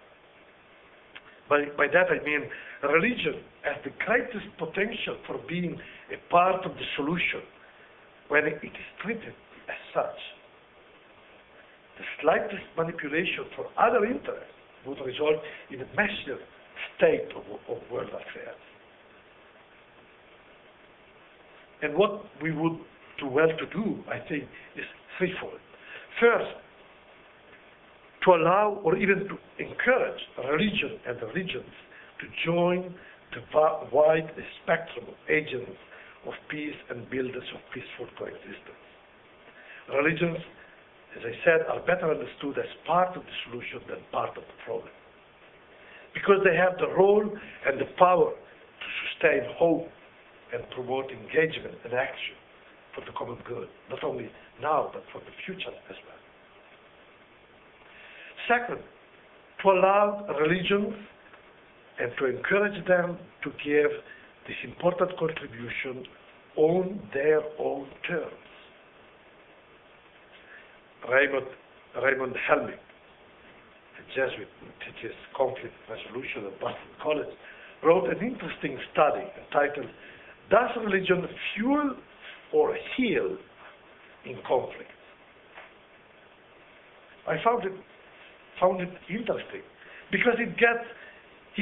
By that I mean religion has the greatest potential for being a part of the solution when it is treated as such. The slightest manipulation for other interests would result in a massive state of world affairs. And what we would do well to do, I think, is threefold. First, to allow or even to encourage religion and religions to join the wide spectrum of agents of peace and builders of peaceful coexistence. Religions, as I said, are better understood as part of the solution than part of the problem, because they have the role and the power to sustain hope and promote engagement and action for the common good, not only now, but for the future as well. Second, to allow religions and to encourage them to give this important contribution on their own terms. Raymond Helming, a Jesuit who teaches conflict resolution at Boston College, wrote an interesting study entitled, "Does religion fuel or heal in conflict?" I found it interesting because he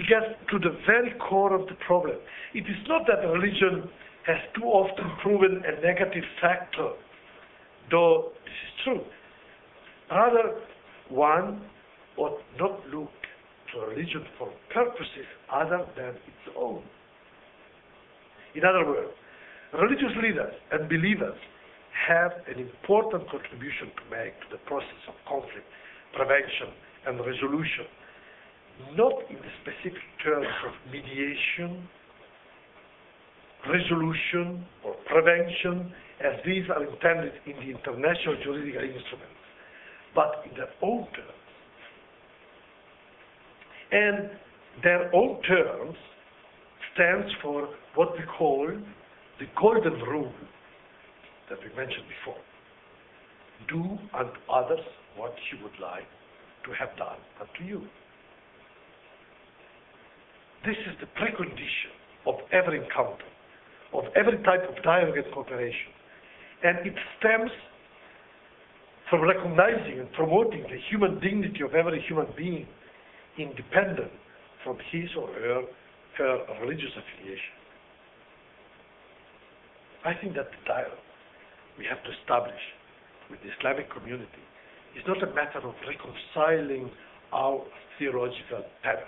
gets to the very core of the problem. It is not that religion has too often proven a negative factor, though this is true. Rather, one ought not look to religion for purposes other than its own. In other words, religious leaders and believers have an important contribution to make to the process of conflict prevention and resolution, not in the specific terms of mediation, resolution, or prevention, as these are intended in the international juridical instruments, but in their own terms. And their own terms stands for what we call the golden rule that we mentioned before. Do unto others what you would like to have done unto you. This is the precondition of every encounter, of every type of dialogue and cooperation. And it stems from recognizing and promoting the human dignity of every human being, independent from his or her religious affiliation. I think that the dialogue we have to establish with the Islamic community is not a matter of reconciling our theological tenets,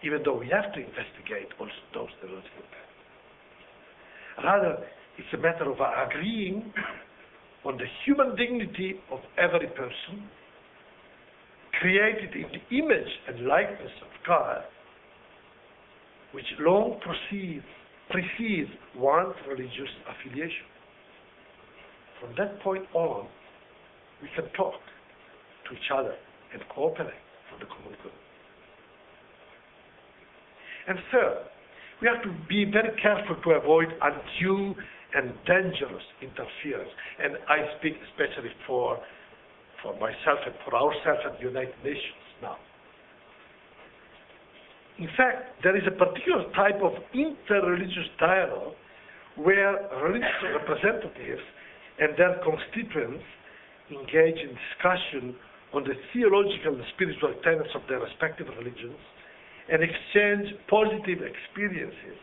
even though we have to investigate also those theological tenets. Rather, it's a matter of agreeing on the human dignity of every person, created in the image and likeness of God, which long precedes one's religious affiliation. From that point on, we can talk to each other and cooperate for the common good. And third, we have to be very careful to avoid undue and dangerous interference. And I speak especially for myself and for ourselves at the United Nations now. In fact, there is a particular type of interreligious dialogue where religious representatives and their constituents engage in discussion on the theological and spiritual tenets of their respective religions and exchange positive experiences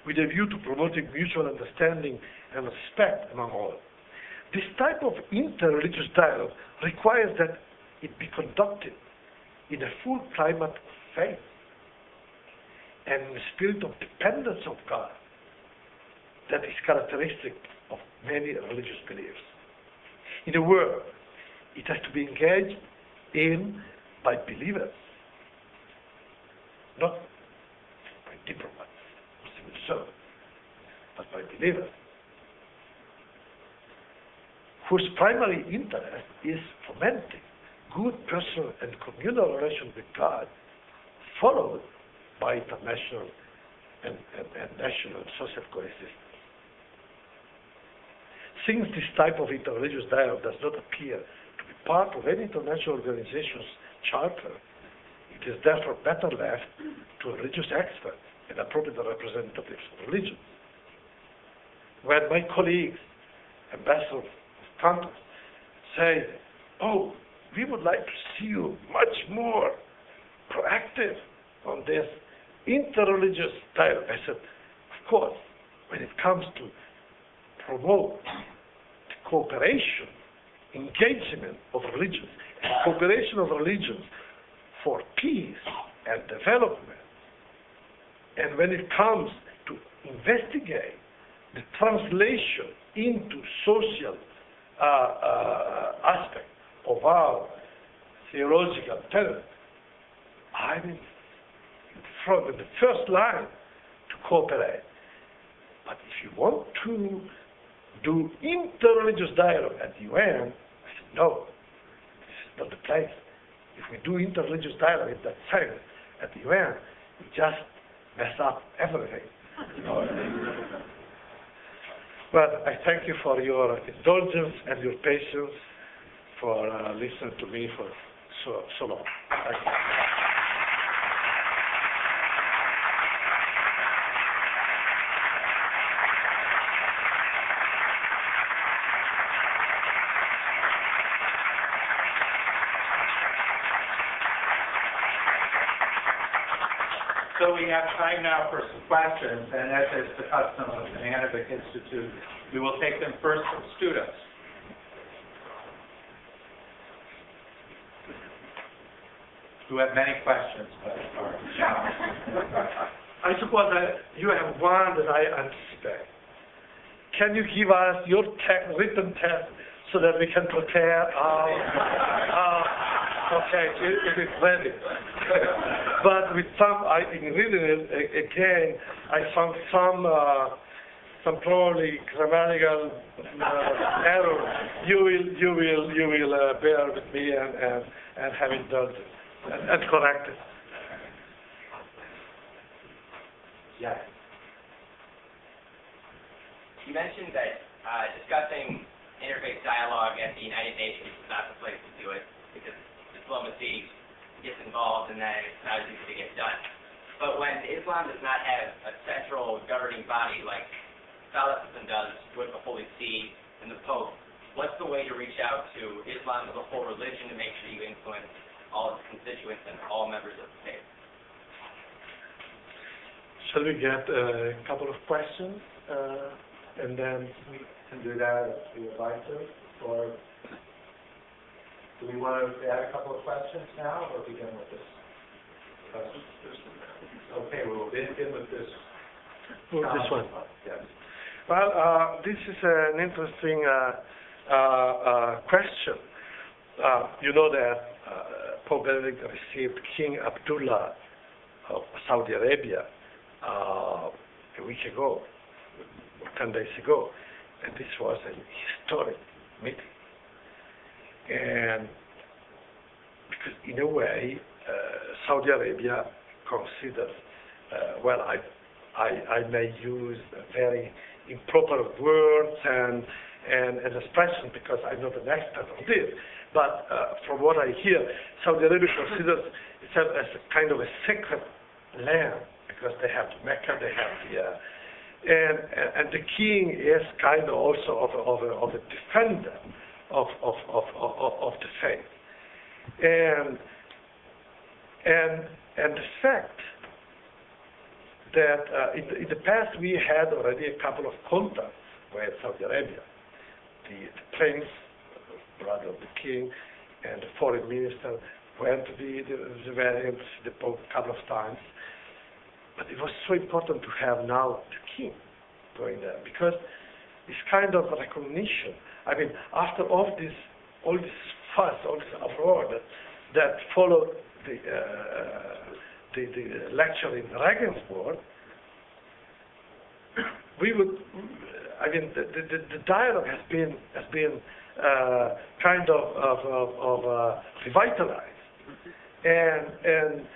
with a view to promoting mutual understanding and respect among all. This type of interreligious dialogue requires that it be conducted in a full climate of faith and in a spirit of dependence of God that is characteristic of many religious beliefs. In a word, it has to be engaged in by believers, not by diplomats or civil servants, but by believers, whose primary interest is fomenting good personal and communal relations with God, followed by international and national social coexistence. Since this type of interreligious dialogue does not appear to be part of any international organization's charter, it is therefore better left to religious experts and appropriate representatives of religion. When my colleagues, ambassadors of countries, say, oh, we would like to see you much more proactive on this interreligious dialogue, I said, of course, when it comes to promote the cooperation, engagement of religions, and cooperation of religions for peace and development, and when it comes to investigate the translation into social aspect of our theological tenet, I'm in the first line to cooperate. But if you want to do interreligious dialogue at the UN, I said, no, this is not the place. If we do interreligious dialogue in that sense at the UN, we just mess up everything. But I thank you for your indulgence and your patience for listening to me for so long. Thank you. So we have time now for some questions, and as is the custom of the Nanovic Institute, we will take them first from students. Who have many questions, but are I suppose that you have one that I anticipate. Can you give us your written test so that we can prepare okay, it is ready. But with some, in reading it again, I found some probably grammatical error. You will bear with me and have it done and correct it. Yes. You mentioned that discussing interfaith dialogue at the United Nations is not the place to do it because diplomacy gets involved and then it's not as easy to get done. But when Islam does not have a central governing body like Catholicism does with the Holy See and the Pope, what's the way to reach out to Islam as a whole religion to make sure you influence all its constituents and all members of the faith? Shall we get a couple of questions and then we can do that if we would like to, or do we want to add a couple of questions now, or begin with this question? Okay, we'll begin with this. This one. Yes. Well, this is an interesting question. You know that Pope Benedict received King Abdullah of Saudi Arabia a week ago, 10 days ago, and this was a historic meeting. And because in a way, Saudi Arabia considers, well, I may use very improper words and expressions because I'm not an expert on this, but from what I hear, Saudi Arabia considers itself as a kind of a sacred land because they have Mecca, they have the and the king is kind of also of a defender of the faith, and the fact that in the past we had already a couple of contacts with Saudi Arabia, the prince, brother of the king, and the foreign minister went to the Vatican, to see the Pope a couple of times. But it was so important to have now the king going there, because it's kind of recognition. I mean, after all this fuss, all this uproar that followed the lecture in Regensburg, the dialogue has been kind of revitalized, and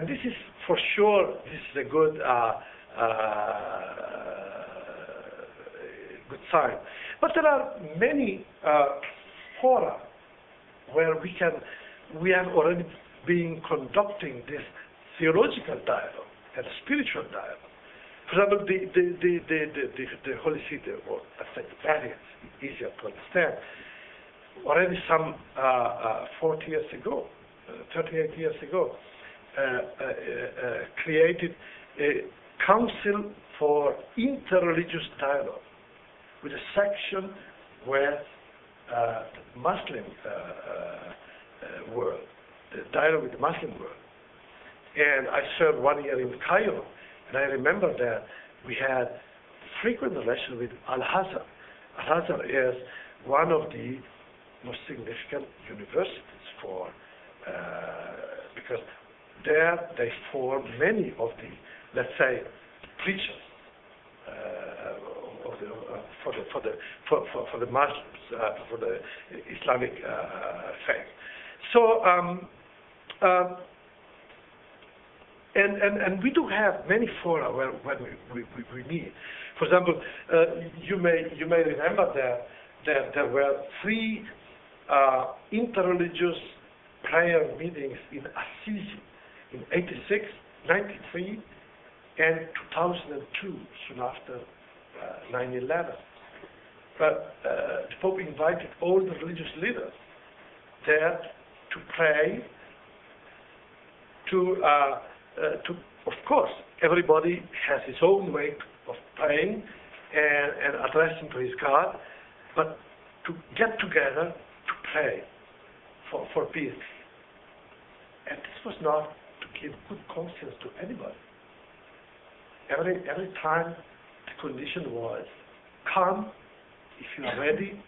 this is for sure. This is a good sign. But there are many fora where we have already been conducting this theological dialogue and spiritual dialogue. For example, the Holy See, or let's say the Vatican, easier to understand. Already some 40 years ago, 38 years ago, created a council for interreligious dialogue with a section where the Muslim world, the dialogue with the Muslim world. And I served 1 year in Cairo, and I remember that we had frequent relations with Al-Azhar. Al-Azhar is one of the most significant universities because there they form many of the, let's say, preachers for the Muslims, for the Islamic faith. So, and we do have many fora where we meet. For example, you may remember that there were 3 interreligious prayer meetings in Assisi in 86, 93, and 2002, soon after 9/11. But the Pope invited all the religious leaders there to pray. Of course, everybody has his own way of praying and addressing to his God, but to get together to pray for peace. And this was not to give good conscience to anybody. Every time the condition was, come if you are ready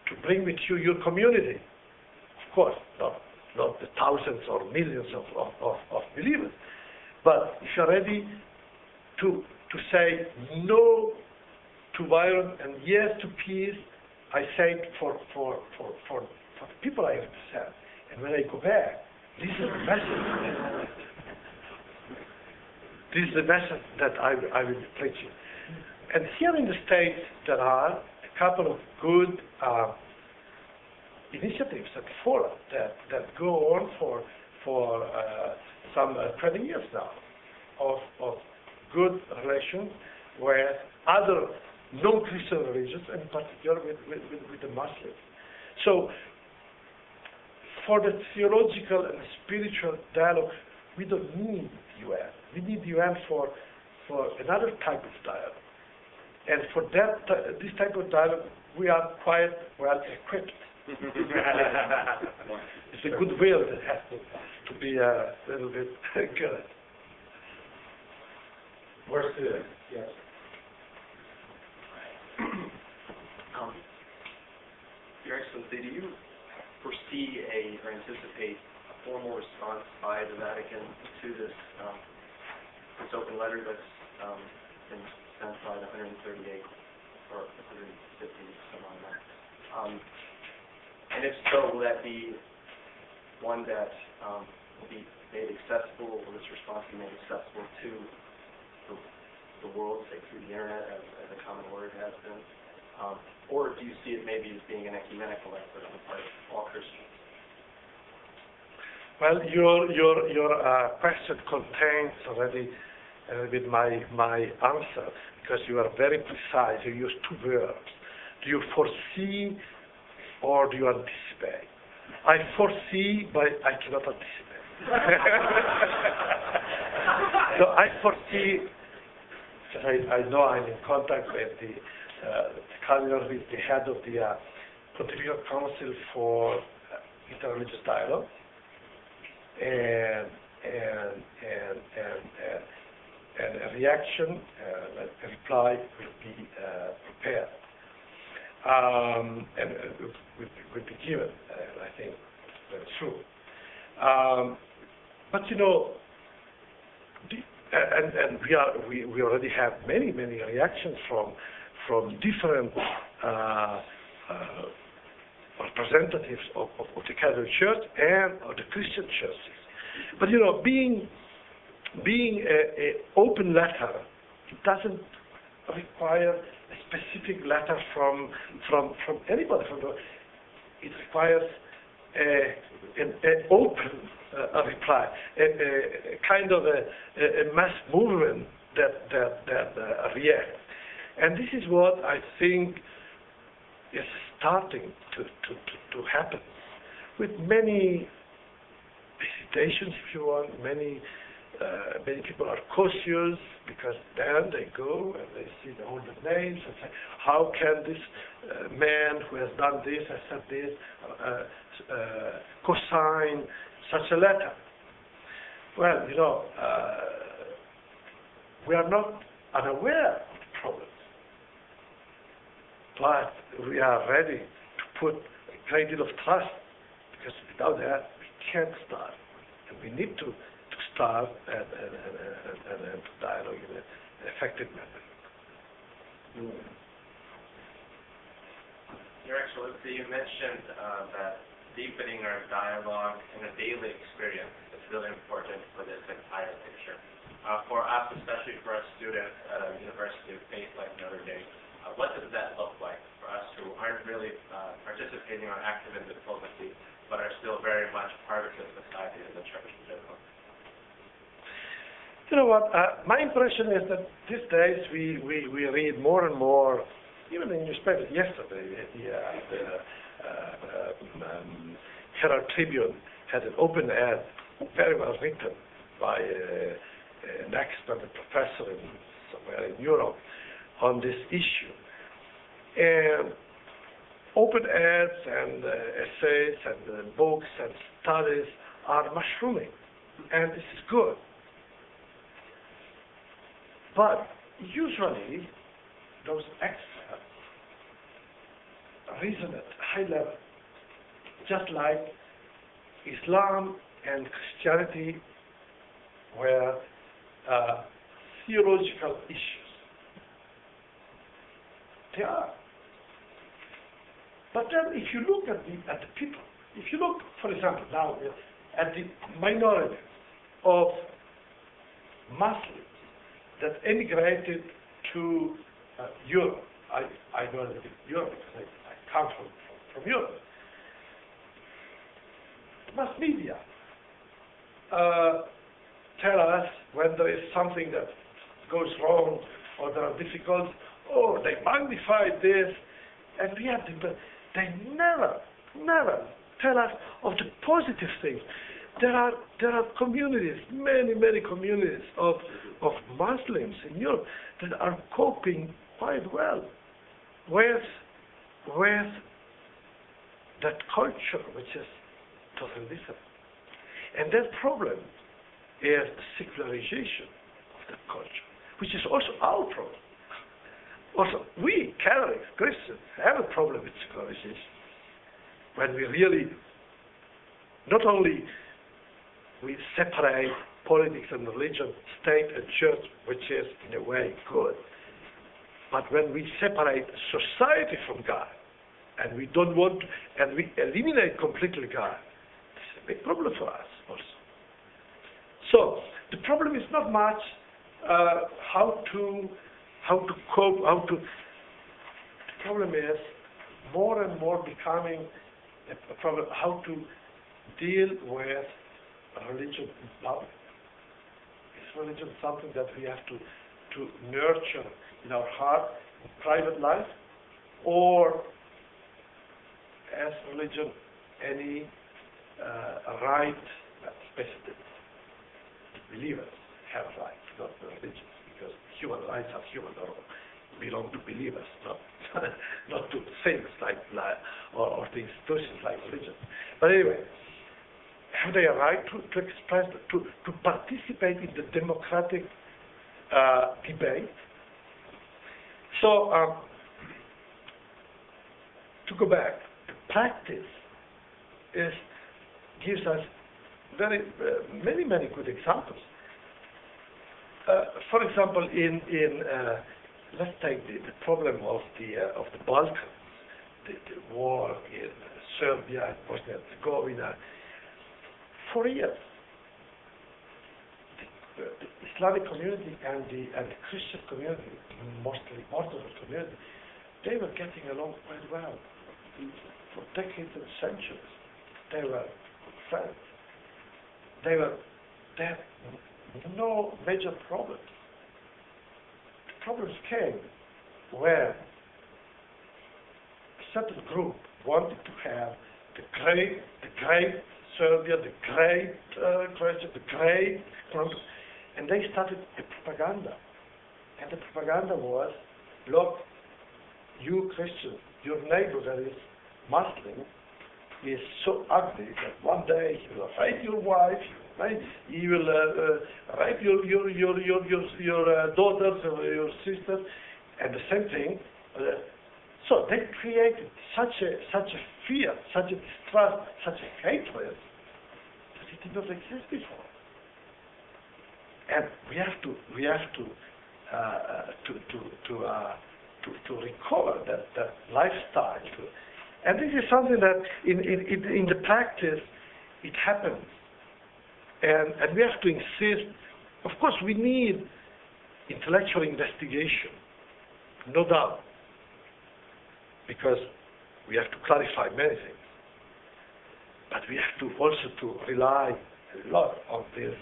to bring with you your community. Of course, not the thousands or millions of believers, but if you are ready to say no to violence and yes to peace, I say it for the people I represent. And when I go back, this is the message. This is the message that I will be preaching. And here in the States, there are a couple of good initiatives and fora that go on for some 20 years now of good relations with other non-Christian religions, and in particular with the Muslims. So for the theological and spiritual dialogue, we don't need the UN. We need the UN for another type of dialogue. And for this type of dialogue, we are quite well equipped. It's a goodwill that has to be a little bit good. Where's the, yes. Your Excellency, do you foresee or anticipate a formal response by the Vatican to this open letter that's been sent by the 138 or 150, something like that? And if so, will that be one that will be made accessible, will this response be made accessible to the world, say through the internet, as a common word has been? Or do you see it maybe as being an ecumenical effort on the part of all Christians? Well, your question contains already a little bit my answer, because you are very precise. You use 2 verbs. Do you foresee or do you anticipate? I foresee, but I cannot anticipate. So I foresee, because I know I'm in contact with the Cardinal, with the head of the Pontifical Council for Interreligious Dialogue, and a reaction, a reply will be prepared, and will be given. I think that's true. But you know, and we already have many reactions from different representatives of the Catholic Church and of the Christian churches. But you know, being a open letter, it doesn't require a specific letter from anybody. It requires an open reply, a kind of a mass movement that reacts. And this is what I think is starting to happen, with many hesitations, if you want. Many people are cautious, because then they go and they see all the names and say, how can this man who has done this, has said this, co-sign such a letter? Well, you know, we are not unaware of the problems, but we are ready to put a great deal of trust, because without that we can't start, and we need to start and to dialogue in an effective manner. Your Excellency, you mentioned that deepening our dialogue in a daily experience is really important for this entire picture. For us, especially for our students at a university of faith like Notre Dame, what does that look like for us who aren't really participating or active in diplomacy, but are still very much part of the society and the church in general? You know what? My impression is that these days we read more and more, even in newspapers. Yesterday, the Herald Tribune had an open ad, very well written by an expert, a professor somewhere in Europe, on this issue. And open ads and essays and books and studies are mushrooming, and this is good. But usually, those experts reason at high level, just like Islam and Christianity were theological issues. They are. But then if you look at the people, if you look, for example, now at the minority of Muslims that emigrated to Europe. I know that Europe, because I come from Europe. Mass media tell us when there is something that goes wrong or there are difficulties, or they magnify this, and we have to, they never tell us of the positive things. There are communities, many communities of Muslims in Europe that are coping quite well with that culture, which is totally different. And that problem is the secularization of that culture, which is also our problem. Also, we Catholics, Christians, have a problem with secularization. When we really, not only we separate politics and religion, state and church, which is in a way good, but when we separate society from God, and we don't want to, and we eliminate completely God, it's a big problem for us also. So the problem is not much how to cope, the problem is more and more becoming a problem how to deal with religion in public. Is religion something that we have to nurture in our heart, in private life, or as religion any right, especially believers have rights, not the religions, because human rights are human, or belong to believers, not to things or to institutions like religion. But anyway, have they a right to express, to participate in the democratic debate? So, to go back, the practice gives us many good examples. For example, let's take the problem of the Balkans, the war in Serbia and Bosnia and Herzegovina. For years, the Islamic community and the Christian community, mostly Orthodox community, they were getting along quite well for decades and centuries. They were friends. They had no major problems. The problems came where a certain group wanted to have the great Serbia, the great Croatia, the great Colombia, and they started a propaganda. And the propaganda was, look, you Christians, your neighbor that is Muslim is so ugly that one day he will rape your wife, he will rape your daughters or your sisters, and the same thing. So they created such a fear, such a distrust, such a hatred that it did not exist before. And we have to recover that lifestyle. And this is something that in the practice it happens. And we have to insist. Of course, we need intellectual investigation, no doubt, because we have to clarify many things. But we have to also to rely a lot on this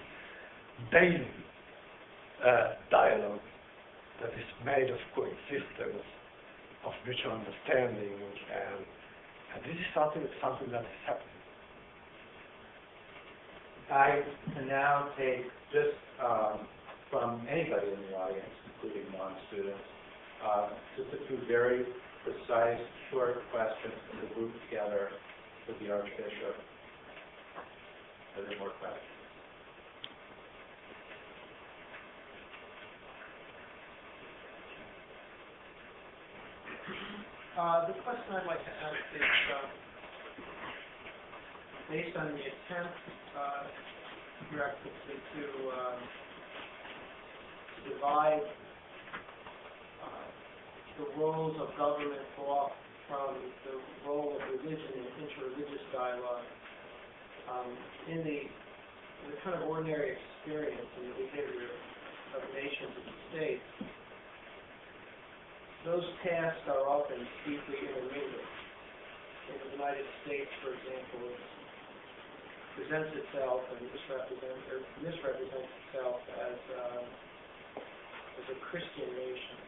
daily dialogue that is made of coexistence, of mutual understanding, and this is something that is happening. I can now take just from anybody in the audience, including non-students, just a few very precise, short questions to group together with the Archbishop. Are there more questions? The question I'd like to ask is, based on the attempt, Your Excellency, to divide the roles of government off from the role of religion in interreligious dialogue, in the kind of ordinary experience in the behavior of nations and states, those tasks are often deeply intermingled. In the United States, for example, it presents itself and misrepresents itself as a Christian nation.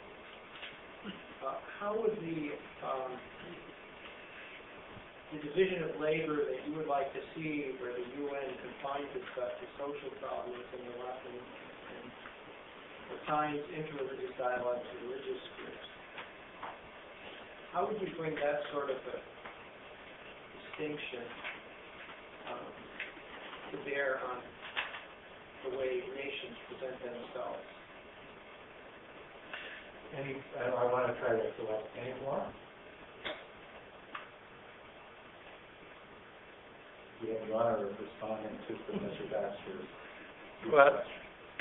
How would the division of labor that you would like to see, where the UN confines itself to social problems and assigns interreligious dialogue to religious groups, how would you bring that sort of a distinction to bear on the way nations present themselves? I want to try to select any more. We have the honor of responding to Professor Baxter's Well,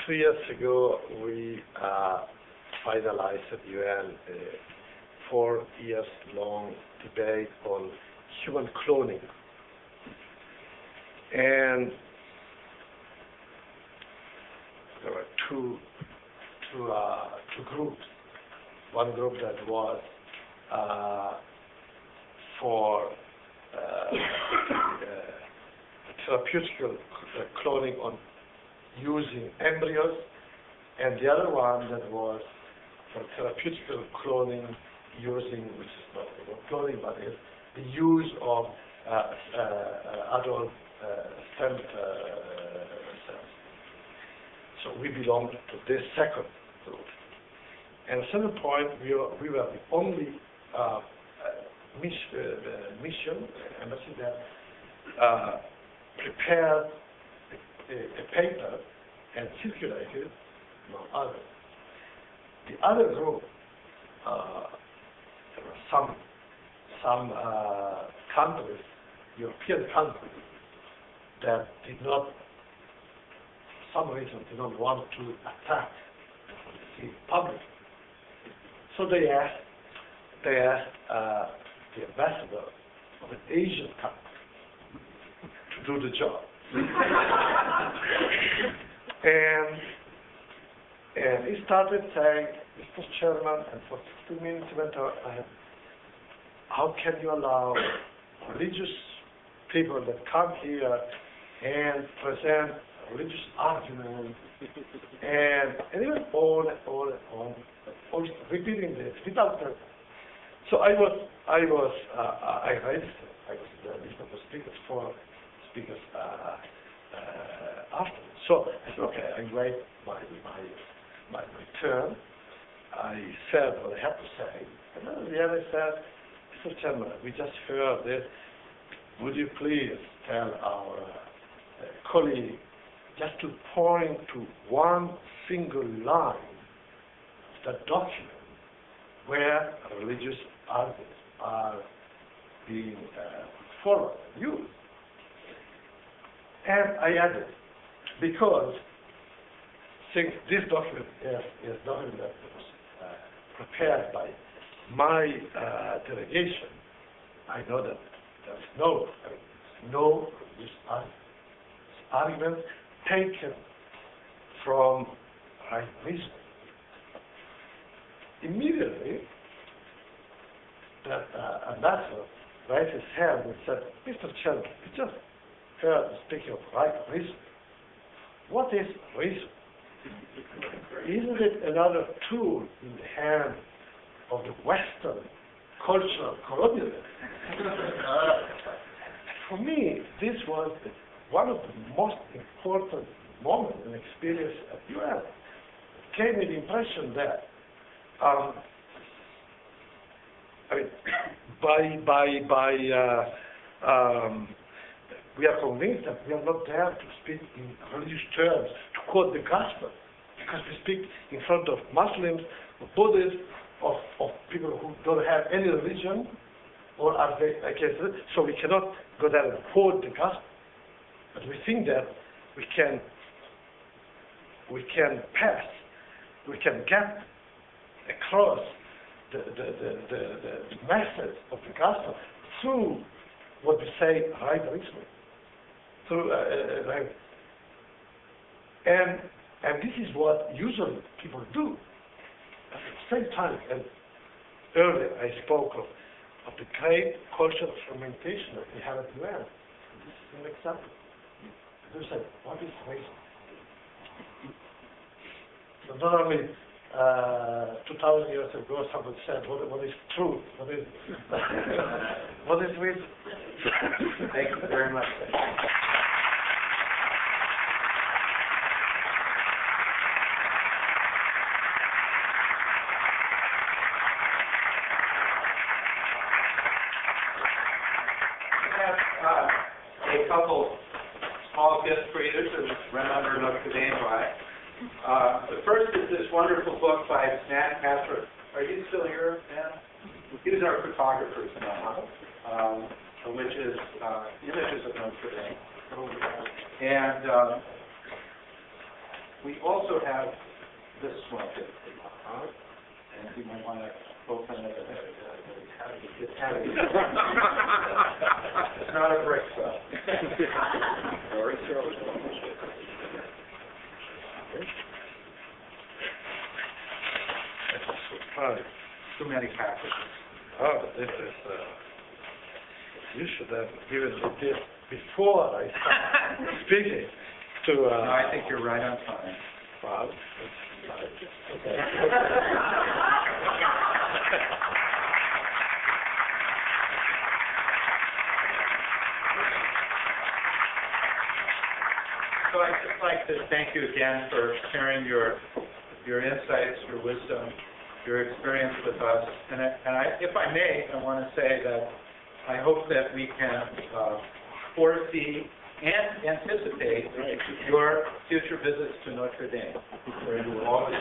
2 years ago, we finalized at UN a 4-year-long debate on human cloning. And there were two groups. One group that was for therapeutical cloning on using embryos, and the other one that was for therapeutical cloning using, which is not cloning, but is the use of adult stem cells. So we belong to this second group. And at a certain point, we were the only embassy that prepared a paper and circulated among others. The other group, there were some countries, European countries, that did not, for some reason, did not want to attack the public. So they asked the ambassador of an Asian country to do the job. and he started saying, Mr. Chairman, and for 15 minutes he went on, how can you allow religious people that come here and present religious arguments, and he went on and on and on, repeating this without that. So I registered. I was the list of the speakers afterwards. So I said, okay, I wait my turn. I said what I had to say, and then at the end I said, Mr. Chairman, we just heard this. Would you please tell our colleague just to point to one single line of that document where religious arguments are being followed and used? And I added, because since this document is a document that was prepared by my delegation, I know that there's no religious argument taken from right reason. Immediately, that ambassador raised his hand and said, Mr. Chairman, we just heard speaking of right reason. What is reason? Isn't it another tool in the hand of the Western cultural colonialism? For me, this was one of the most important moments and experience at UN. It gave me the impression that we are convinced that we are not there to speak in religious terms, to quote the gospel, because we speak in front of Muslims, of Buddhists, of people who don't have any religion, or are they against it, so we cannot go there and quote the gospel. But we think that we can get across the message of the gospel through what we say right reason. Through and this is what usually people do. At the same time, and earlier I spoke of the great cultural fermentation that we have at UN. This is an example. They say, what is reason? So not only 2,000 years ago, someone said, what is truth? What is what is reason? Thank you very much. A couple small gifts for you to run under Notre Dame by. The first is this wonderful book by Nat Patrick. Are you still here, Nat? These are photographers now, which is images of Notre Dame. And we also have this one. And you might want to open it. It's heavy. It's not a brick, though. Too many packages. Oh, this is, you should have given me this before I started speaking to... No, I think you're right on time. Bob. Okay. So I'd just like to thank you again for sharing your insights, your wisdom, your experience with us. And if I may, I want to say that I hope that we can foresee and anticipate your future visits to Notre Dame. All the